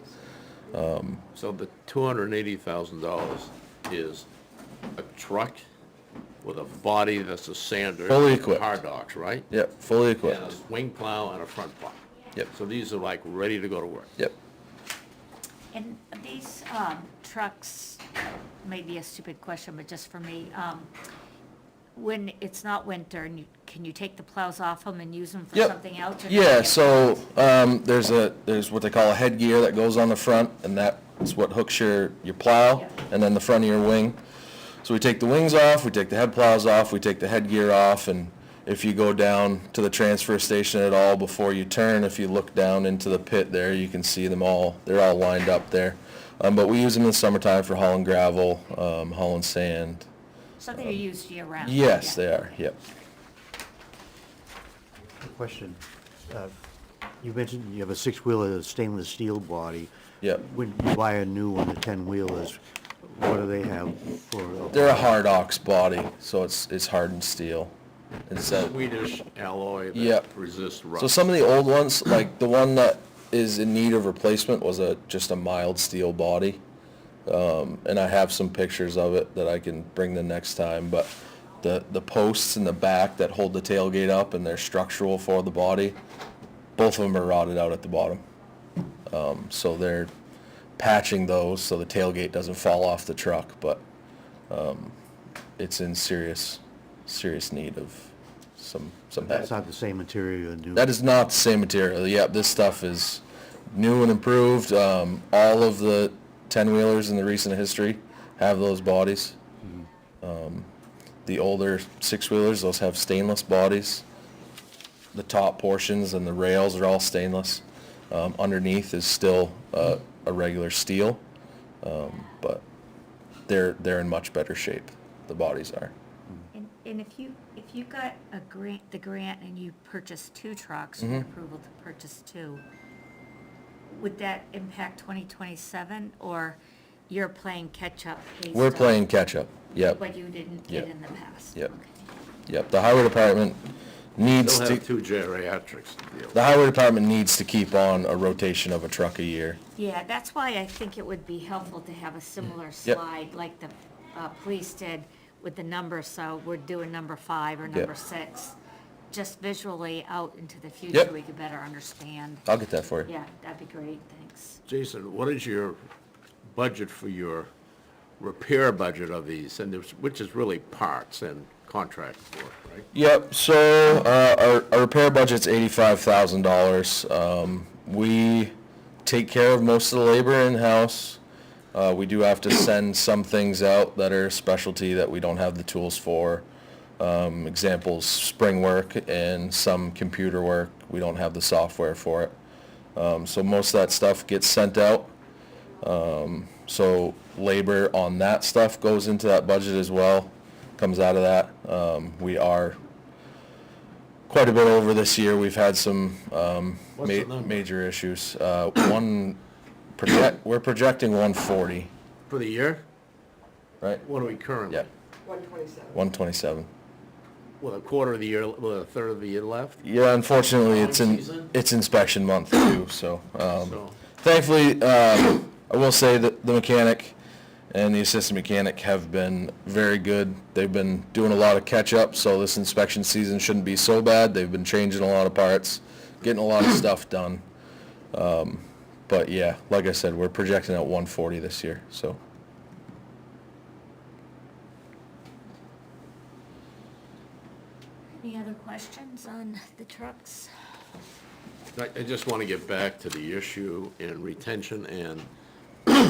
So the $280,000 is a truck with a body that's a sander. Fully equipped. Hard docks, right? Yep, fully And equipped. a wing plow and a front plow. Yep, So these are like ready to go to work. yep. And these trucks, maybe a stupid question, but just for me, when it's not winter, and can you take the plows off them and use them for Yep. something else? or not Yeah, get so, there's what they call a headgear that goes on the front, and that's what hooks your plow, Yeah. and then the front of your wing. So we take the wings off, we take the head plows off, we take the headgear off, and if you go down to the transfer station at all before you turn, if you look down into the pit there, you can see them all, they're all lined up there. But we use them in the summertime for hauling gravel, hauling sand. Something you use year-round? Yes, Yeah. they are, yep. Question. You mentioned you have a six-wheeler stainless steel body. Yep. When you buy a new one, the 10-wheelers, what do they have for? They're a hard ox body, so it's hardened steel. It's Swedish alloy that Yep. resists rust. so some of the old ones, like the one that is in need of replacement was just a mild steel body. And I have some pictures of it that I can bring the next time, but the posts in the back that hold the tailgate up and they're structural for the body, both of them are rotted out at the bottom. So they're patching those so the tailgate doesn't fall off the truck, but it's in serious need of some That's help. not the same material you do. That is not the same material. Yep, this stuff is new and improved. All of the 10-wheelers in the recent history have those bodies. The older 6-wheelers, those have stainless bodies. The top portions and the rails are all stainless. Underneath is still a regular steel, but they're in much better shape. The bodies are. And if you got the grant and you purchased 2 trucks, you had approval to purchase 2, would that impact 2027, or you're playing catch-up based We're on playing catch-up. Yep, what you didn't Yep. get in the past? Yep. Okay. yep. The highway department needs They'll to. have 2 geriatrics to deal with. The highway department needs to keep on a rotation of a truck a year. Yeah, that's why I think it would be helpful to have a similar Yep. slide like the police did with the numbers, so we're doing number 5 or Yep. number 6. Just visually out into the future, Yep. we could better understand. I'll get that for you. Yeah, that'd be great, thanks. Jason, what is your budget for your repair budget of these, and which is really parts and contract work, right? Yep, so, our repair budget's $85,000. We take care of most of the labor in-house. We do have to send some things out that are specialty that we don't have the tools for. Examples, spring work and some computer work. We don't have the software for it. So most of that stuff gets sent out. So labor on that stuff goes into that budget as well, comes out of that. We are quite a bit over this year. We've had some What's the number? major issues. We're projecting 140, For the year? right? What are we currently? Yeah, 127. 127. With a quarter of the year, with a third of the year left? Yeah, unfortunately, Season? it's inspection month too, so, So, thankfully, I will say that the mechanic and the assistant mechanic have been very good. They've been doing a lot of catch-up, so this inspection season shouldn't be so bad. They've been changing a lot of parts, getting a lot of stuff done. But yeah, like I said, we're projecting at 140 this year, so. Any other questions on the trucks? I just want to get back to the issue in retention and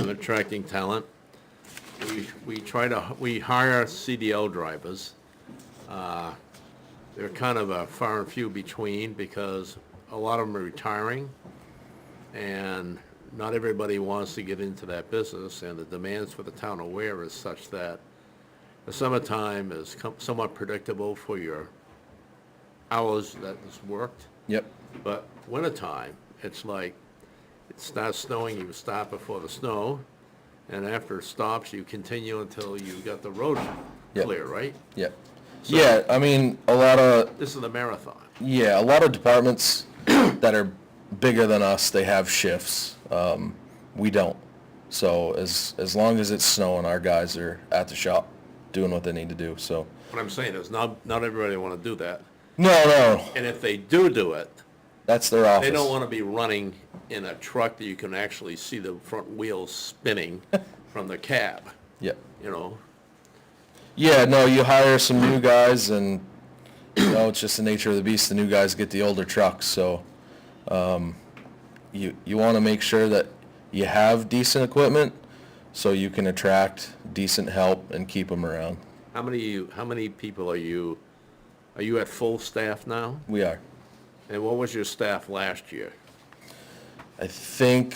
attracting talent. We hire CDL drivers. They're kind of a far and few between because a lot of them are retiring, and not everybody wants to get into that business, and the demands for the town of Ware is such that the summertime is somewhat predictable for your hours that is worked. Yep, But wintertime, it's like, it starts snowing, you stop before the snow, and after it stops, you continue until you got the road Yep. clear, right? yep. Yeah, I mean, a lot of This is a marathon. departments that are bigger than us, they have shifts. We don't. So as long as it's snowing, our guys are at the shop doing what they need to do, so. What I'm saying is, not everybody want to do that, No, and if they do it, that's their office. they don't want to be running in a truck that you can actually see the front wheels spinning from the cab. Yep. you know? Yeah, no, you hire some new guys and, it's just the nature of the beast. The new guys get the older trucks, so, you want to make sure that you have decent equipment so you can attract decent help and keep them around. How many people are you at full staff now? We are. And what was your staff last year? I think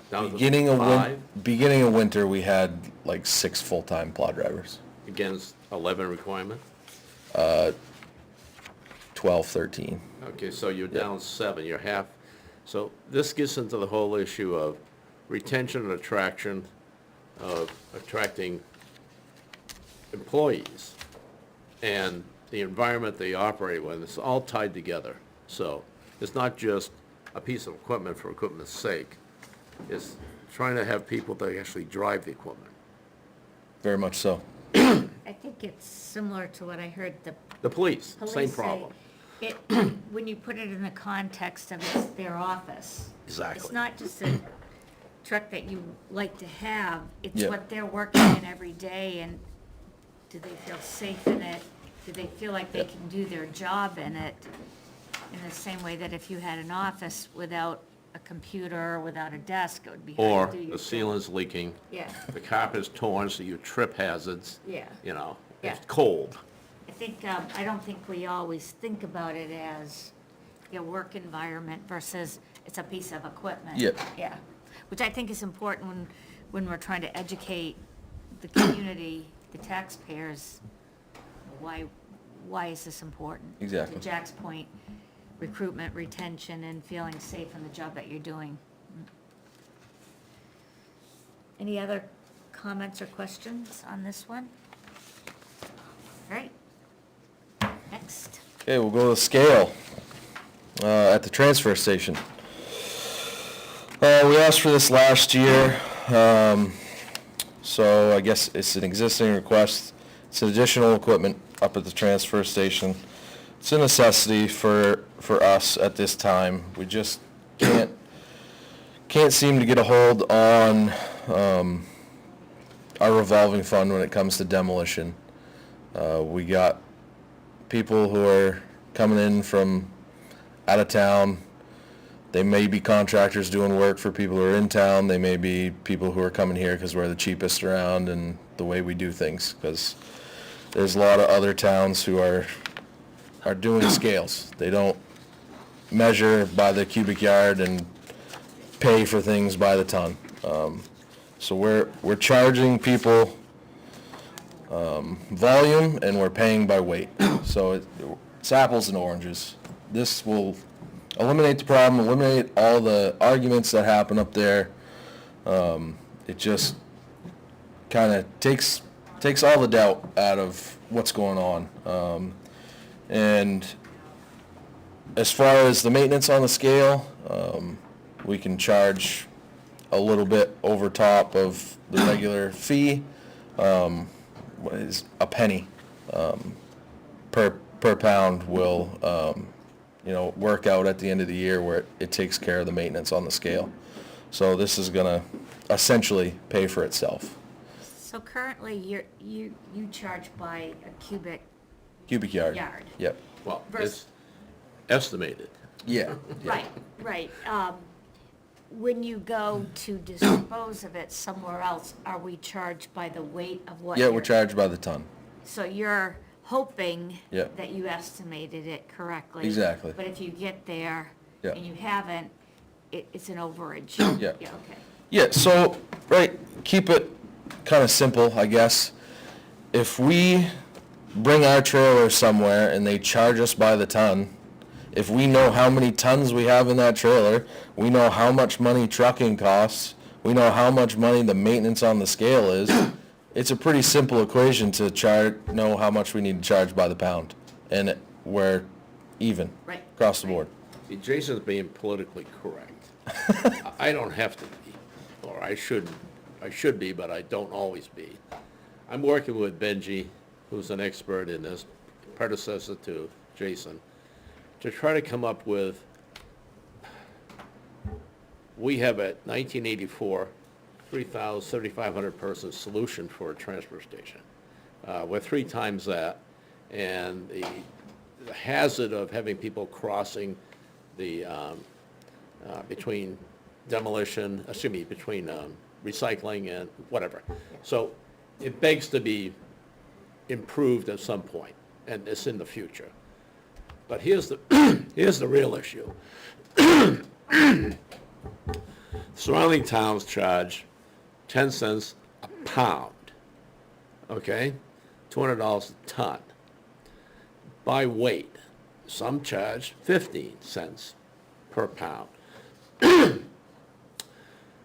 Down to beginning of 5 beginning of winter, we had like 6 full-time plow drivers. against 11 requirement? 12, 13. Okay, so you're down 7, you're half. So this gets into the whole issue of retention and attraction, of attracting employees and the environment they operate with. It's all tied together. So it's not just a piece of equipment for equipment's sake. It's trying to have people that actually drive the equipment. Very much so. I think it's similar to what I heard the The police, same police say. problem. It, when you put it in the context of it's their office. It's Exactly. not just a truck that you like to have, it's Yeah. what they're working in every day, and do they feel safe in it? Do they feel like they can do their job in it? In the same way that if you had an office without a computer, without a desk, it would be Or hard to do your the job. ceiling's leaking, Yeah, the carpet's torn, so you trip hazards. Yeah. You know, Yeah. it's cold. I think, I don't think we always think about it as your work environment versus it's a piece of equipment. Yep. Yeah, which I think is important when we're trying to educate the community, the taxpayers, why is this important? Exactly. To Jack's point, recruitment, retention, and feeling safe in the job that you're doing. Any other comments or questions on this one? All right. Next. Okay, we'll go to the scale at the transfer station. We asked for this last year, so I guess it's an existing request. It's additional equipment up at the transfer station. It's a necessity for us at this time. We just can't seem to get a hold on our revolving fund when it comes to demolition. We got people who are coming in from out of town. They may be contractors doing work for people who are in town. They may be people who are coming here because we're the cheapest around and the way we do things. Because there's a lot of other towns who are doing scales. They don't measure by the cubic yard and pay for things by the ton. So we're charging people volume, and we're paying by weight. So it's apples and oranges. This will eliminate the problem, eliminate all the arguments that happen up there. It just kind of takes all the doubt out of what's going on. And as far as the maintenance on the scale, we can charge a little bit over top of the regular fee. What is a penny per pound will work out at the end of the year where it takes care of the maintenance on the scale. So this is gonna essentially pay for itself. So currently, you charge by a cubic Cubic yard. yard. Yep. Well, Vers- it's estimated. Yeah. Right. When you go to dispose of it somewhere else, are we charged by the weight of what? Yeah, we're you're- charged by the ton. So you're hoping Yeah. that you estimated it correctly. Exactly. But if you get there Yeah. and you haven't, it's an overage. Yeah. Okay. Yeah, so, right, keep it kind of simple, I guess. If we bring our trailer somewhere and they charge us by the ton, if we know how many tons we have in that trailer, we know how much money trucking costs, we know how much money the maintenance on the scale is, it's a pretty simple equation to know how much we need to charge by the pound. And we're even Right. across the board. See, Jason's being politically correct. I don't have to be, or I should be, but I don't always be. I'm working with Benji, who's an expert in this, predecessor to Jason, to try to come up with, we have a 1984 3,500 person solution for a transfer station. We're 3 times that, and the hazard of having people crossing the, between between recycling and whatever. So it begs to be improved at some point, and it's in the future. But here's the, here's the real issue. Surrounding towns charge 10 cents a pound, okay? $200 a ton. By weight, some charge 15 cents per pound.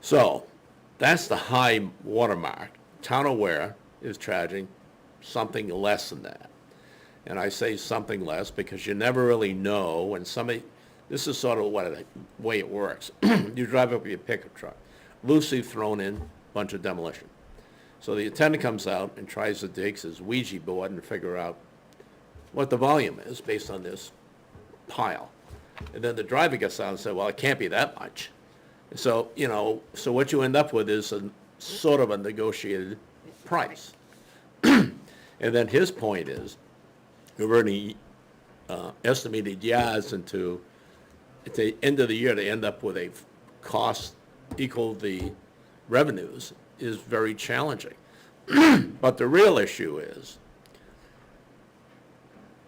So, that's the high watermark. Town of Ware is charging something less than that. And I say something less because you never really know when somebody, this is sort of the way it works. You drive up with your pickup truck, loosely thrown in, bunch of demolition. So the attendant comes out and tries to dig his Ouija board and figure out what the volume is based on this pile. And then the driver gets out and says, well, it can't be that much. So, you know, so what you end up with is a sort of a negotiated price. And then his point is, we've already estimated yards into, at the end of the year, they end up with a cost equal the revenues is very challenging. But the real issue is,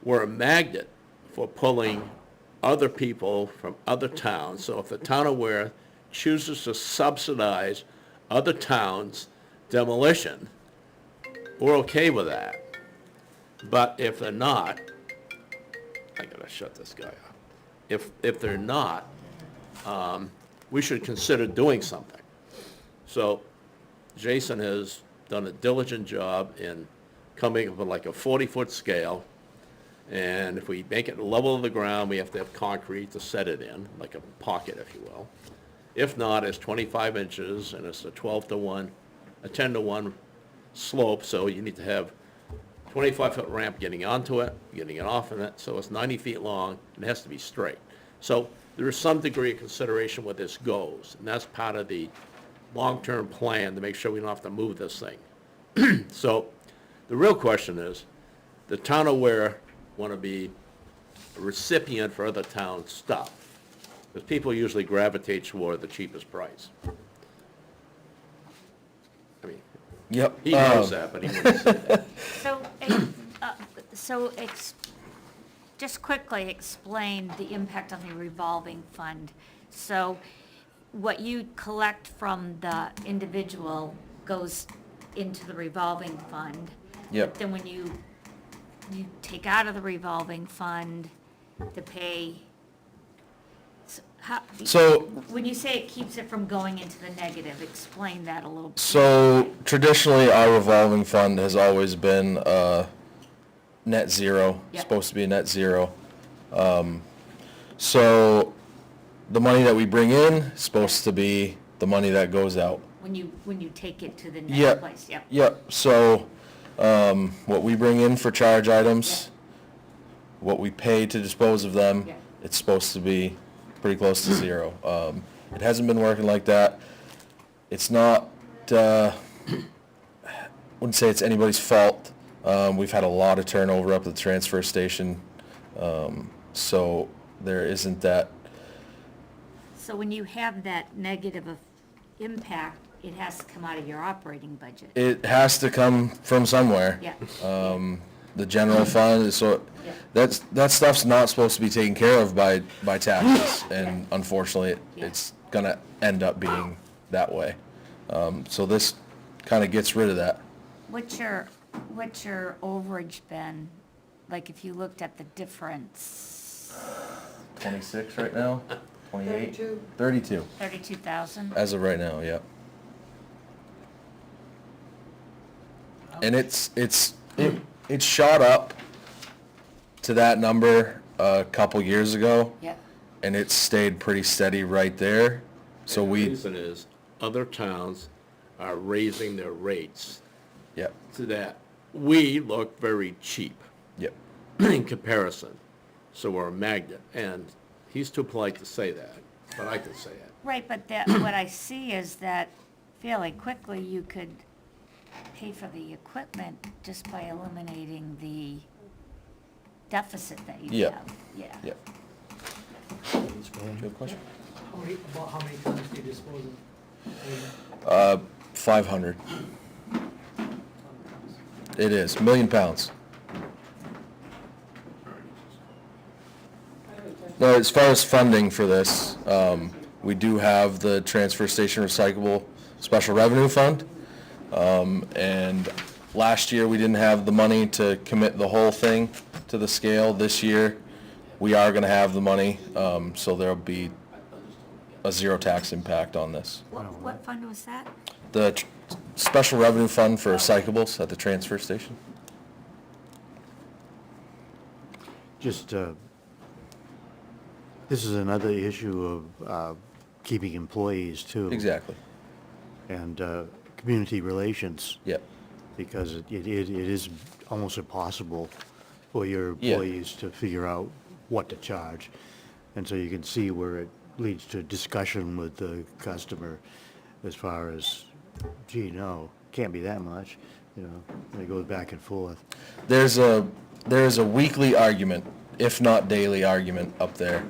we're a magnet for pulling other people from other towns. So if the town of Ware chooses to subsidize other towns' demolition, we're okay with that. But if they're not, I gotta shut this guy off. If they're not, we should consider doing something. So Jason has done a diligent job in coming up with like a 40-foot scale. And if we make it level of the ground, we have to have concrete to set it in, like a pocket, if you will. If not, it's 25 inches, and it's a 12-to-1, a 10-to-1 slope, so you need to have 25-foot ramp getting onto it, getting it off of it, so it's 90 feet long, and it has to be straight. So there is some degree of consideration where this goes, and that's part of the long-term plan to make sure we don't have to move this thing. So the real question is, the town of Ware want to be a recipient for other towns' stuff, because people usually gravitate toward the cheapest price. I mean, Yep. he knows that, but he wouldn't say that. Just quickly explain the impact on the revolving fund. So what you collect from the individual goes into the revolving fund. Yep. Then when you take out of the revolving fund to pay, So, when you say it keeps it from going into the negative, explain that a little bit. so traditionally, our revolving fund has always been, net zero, Yep. supposed to be a net zero. So the money that we bring in is supposed to be the money that goes out. When you take it to the next Yep. place, yep. Yep, so, what we bring in for charge items, what we pay to dispose of them, Yep. it's supposed to be pretty close to zero. It hasn't been working like that. It's not, wouldn't say it's anybody's fault. We've had a lot of turnover up at the transfer station, so there isn't that. So when you have that negative impact, it has to come out of your operating budget. It has to come from somewhere. Yeah. The general fund is so, Yeah. that stuff's not supposed to be taken care of by taxes, and unfortunately, Yeah. it's gonna end up being that way. So this kinda gets rid of that. What's your overage been? Like if you looked at the difference, 26 right now? 28? 32. 32, 32,000? as of right now, yep. And it shot up to that number a couple years ago, Yep. and it stayed pretty steady right there. So And the we, reason is, other towns are raising their rates yep, to that. We look very cheap yep. in comparison, so we're a magnet. And he's too polite to say that, but I can say it. Right, but what I see is that fairly quickly, you could pay for the equipment just by eliminating the deficit that you Yeah. have. Yeah. Yeah. Do you have a question? About how many tons do you dispose of? 500. It is, 1,000,000 pounds. Now, as far as funding for this, we do have the transfer station recyclable special revenue fund. And last year, we didn't have the money to commit the whole thing to the scale. This year, we are gonna have the money, so there'll be a zero tax impact on this. What fund was that? The special revenue fund for recyclables at the transfer station. Just, this is another issue of keeping employees too. Exactly. And community relations, Yep. because it is almost impossible for your Yeah. employees to figure out what to charge. And so you can see where it leads to discussion with the customer as far as, gee, no, can't be that much, you know, and it goes back and forth. There's a weekly argument, if not daily argument up there.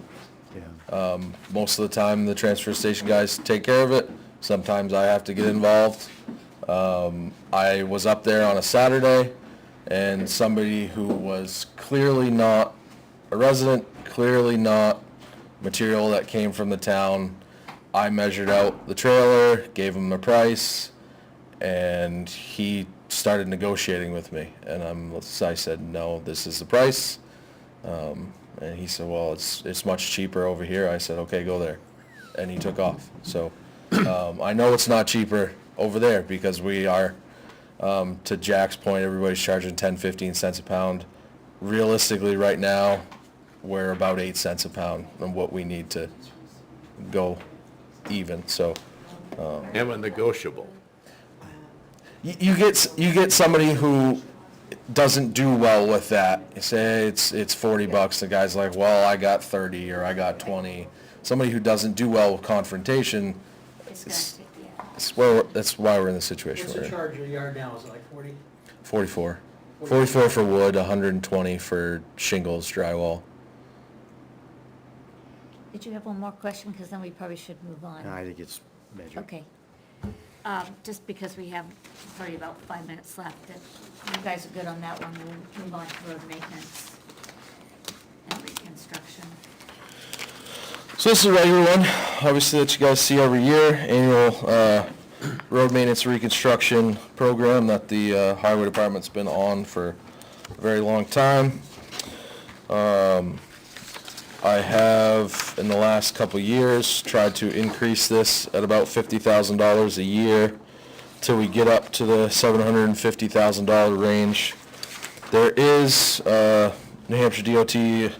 Yeah. Most of the time, the transfer station guys take care of it. Sometimes I have to get involved. I was up there on a Saturday, and somebody who was clearly not a resident, clearly not material that came from the town, I measured out the trailer, gave him the price, and he started negotiating with me. And I said, no, this is the price. And he said, well, it's much cheaper over here. I said, okay, go there. And he took off. So I know it's not cheaper over there because we are, to Jack's point, everybody's charging 10, 15 cents a pound. Realistically, right now, we're about 8 cents a pound on what we need to go even. So And a negotiable. you get somebody who doesn't do well with that. You say it's 40 bucks. The guy's like, well, I got 30 or I got 20. Somebody who doesn't do well with confrontation, It's gonna take, yeah. that's why we're in the situation What's we're the in. charge a yard now, is it like 40? 44. 44 for wood, 120 for shingles, drywall. Did you have one more question? Because then we probably should move on. And I think it's measured. Okay. Just because we have probably about 5 minutes left, if you guys are good on that one, we'll move on to road maintenance and reconstruction. So this is a regular one, obviously, that you guys see every year, annual road maintenance reconstruction program that the highway department's been on for a very long time. I have, in the last couple of years, tried to increase this at about $50,000 a year till we get up to the $750,000 range. There is New Hampshire DOT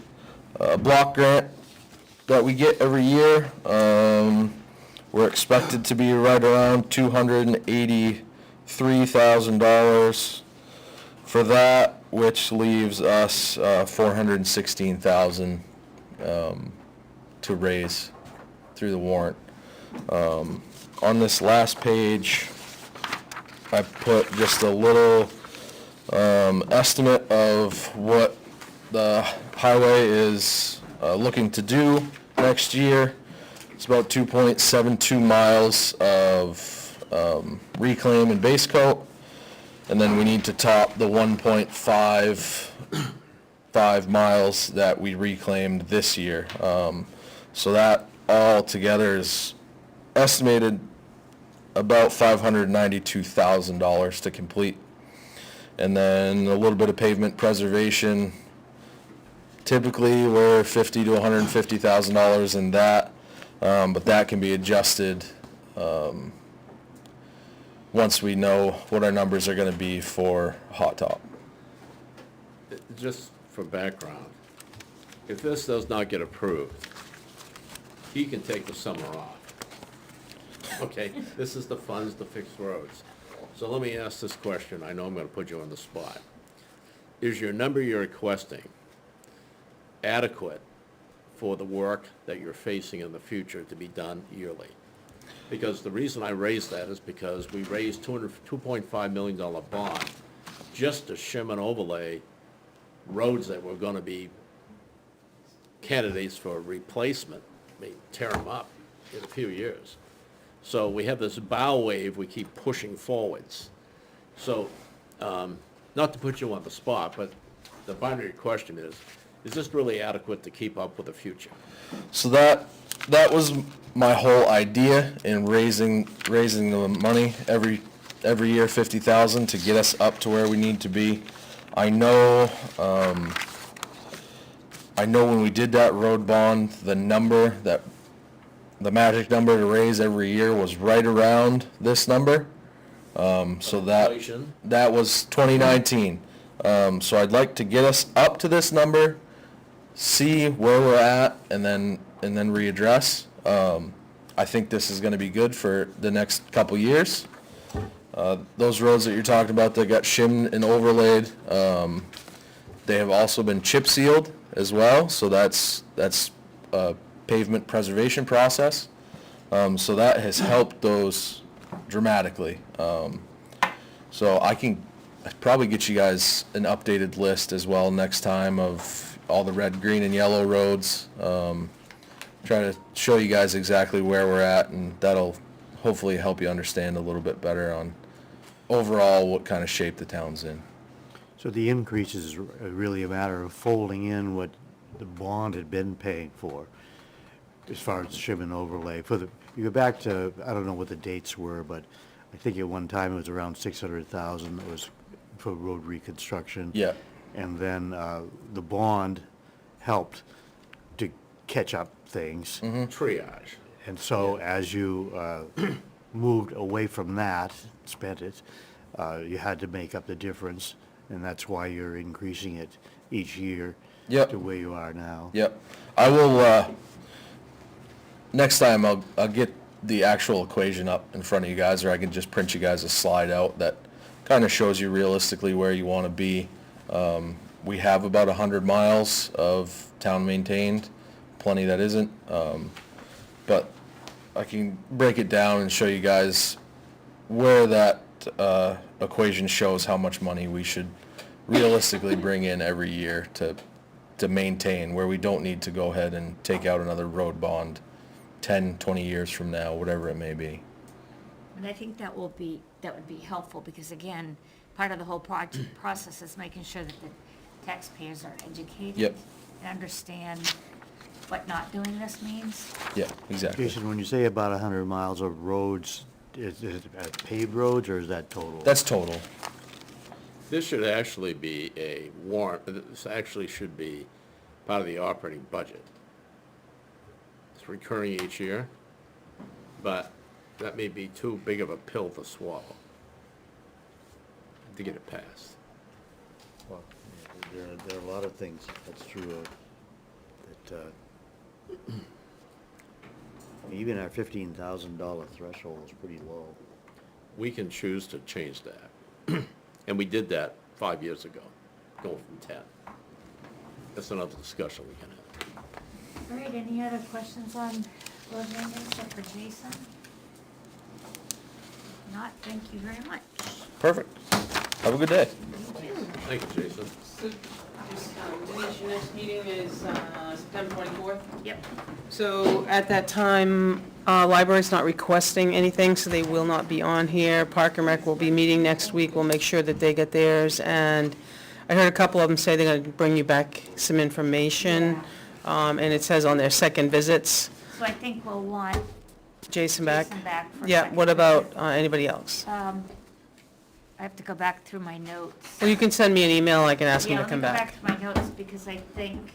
block grant that we get every year. We're expected to be right around $283,000 for that, which leaves us $416,000 to raise through the warrant. On this last page, I put just a little estimate of what the highway is looking to do next year. It's about 2.72 miles of reclaim and base coat, and then we need to top the 1.55 miles that we reclaimed this year. So that all together is estimated about $592,000 to complete. And then a little bit of pavement preservation. Typically, we're $50,000 to $150,000 in that, but that can be adjusted once we know what our numbers are going to be for hot top. Just for background, if this does not get approved, he can take the summer off. Okay, this is the funds to fix roads. So let me ask this question, I know I'm gonna put you on the spot. Is your number you're requesting adequate for the work that you're facing in the future to be done yearly? Because the reason I raised that is because we raised $2.5 million bond just to shim and overlay roads that were gonna be candidates for replacement, I mean, tear them up in a few years. So we have this bow wave we keep pushing forwards. So, not to put you on the spot, but the binary question is this really adequate to keep up with the future? So that was my whole idea in raising the money every year, 50,000 to get us up to where we need to be. I know when we did that road bond, the magic number to raise every year was right around this number. So Inflation. that was 2019. So I'd like to get us up to this number, see where we're at, and then readdress. I think this is going to be good for the next couple years. Those roads that you're talking about that got shimmed and overlaid, they have also been chip sealed as well. So that's a pavement preservation process. So that has helped those dramatically. So I'd probably get you guys an updated list as well next time of all the red, green, and yellow roads. Try to show you guys exactly where we're at, and that'll hopefully help you understand a little bit better on overall what kind of shape the town's in. So the increase is really a matter of folding in what the bond had been paying for, as far as shim and overlay. You go back to, I don't know what the dates were, but I think at one time it was around 600,000 that was for road reconstruction. Yeah. And then the bond helped to catch up things. Triage. And so as you moved away from that, spent it, you had to make up the difference, and that's why you're increasing it each year. Yep. To where you are now. Yep. I will, next time I'll get the actual equation up in front of you guys, or I can just print you guys a slide out that kind of shows you realistically where you want to be. We have about 100 miles of town maintained, plenty that isn't. But I can break it down and show you guys where that equation shows how much money we should realistically bring in every year to maintain, where we don't need to go ahead and take out another road bond 10, 20 years from now, whatever it may be. And I think that would be helpful, because again, part of the whole process is making sure that the taxpayers are educated. Yep. And understand what not doing this means. Yeah, exactly. Jason, when you say about 100 miles of roads, is it paved roads, or is that total? That's total. This should actually be a warrant, this actually should be part of the operating budget. It's recurring each year, but that may be too big of a pill to swallow to get it passed. Well, there are a lot of things, that's true, that, even our $15,000 threshold is pretty low. We can choose to change that. And we did that 5 years ago, going from 10. That's another discussion we can have. All right, any other questions on road maintenance except for Jason? If not, thank you very much. Perfect. Have a good day. Thank you, Jason. So, just, Denise, your next meeting is September 24th? Yep. So at that time, library's not requesting anything, so they will not be on here. Park and Rec will be meeting next week. We'll make sure that they get theirs. And I heard a couple of them say they're gonna bring you back some information. And it says on their second visits, So I think we'll want Jason back. Jason back for Yeah, second what about visit. anybody else? I have to go back through my notes. Well, you can send me an email, I can ask them Yeah, to let me come go back. back to my notes, because I think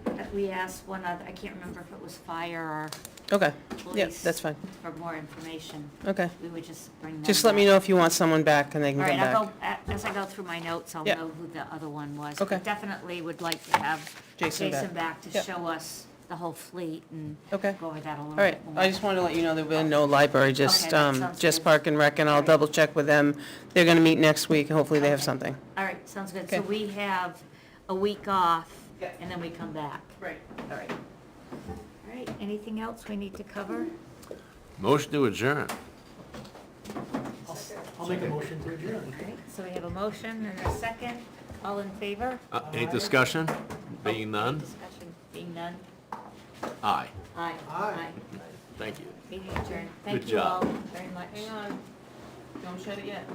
that we asked one other, I can't remember if it was fire or Okay, yeah, police. that's fine. For more information. Okay. We would just bring them Just let me back. know if you want someone back and they can All come right, I'll back. go, as I go through my notes, I'll Yeah. know who the other one was. Okay. But definitely would like to have Jason Jason back. back to Yeah. show us the whole fleet and Okay. go over that a little All bit right, more. I just wanted to let you know there'll be no library, just, Okay, that sounds just good. Park and Rec, and I'll All right. double check with them. They're gonna meet next week, and hopefully they have something. All right, sounds good. So Okay. we have a week off, Yeah. and then we come back. Right. All right. All right, anything else we need to cover? Motion to adjourn. I'll make a motion to adjourn. All right, so we have a motion and a second. All in favor? Any discussion? Being Any none? discussion? Being none? Aye. Aye. Aye. Thank you. Meeting adjourned. Thank Good you all job. very much. Hang on, don't shut it yet.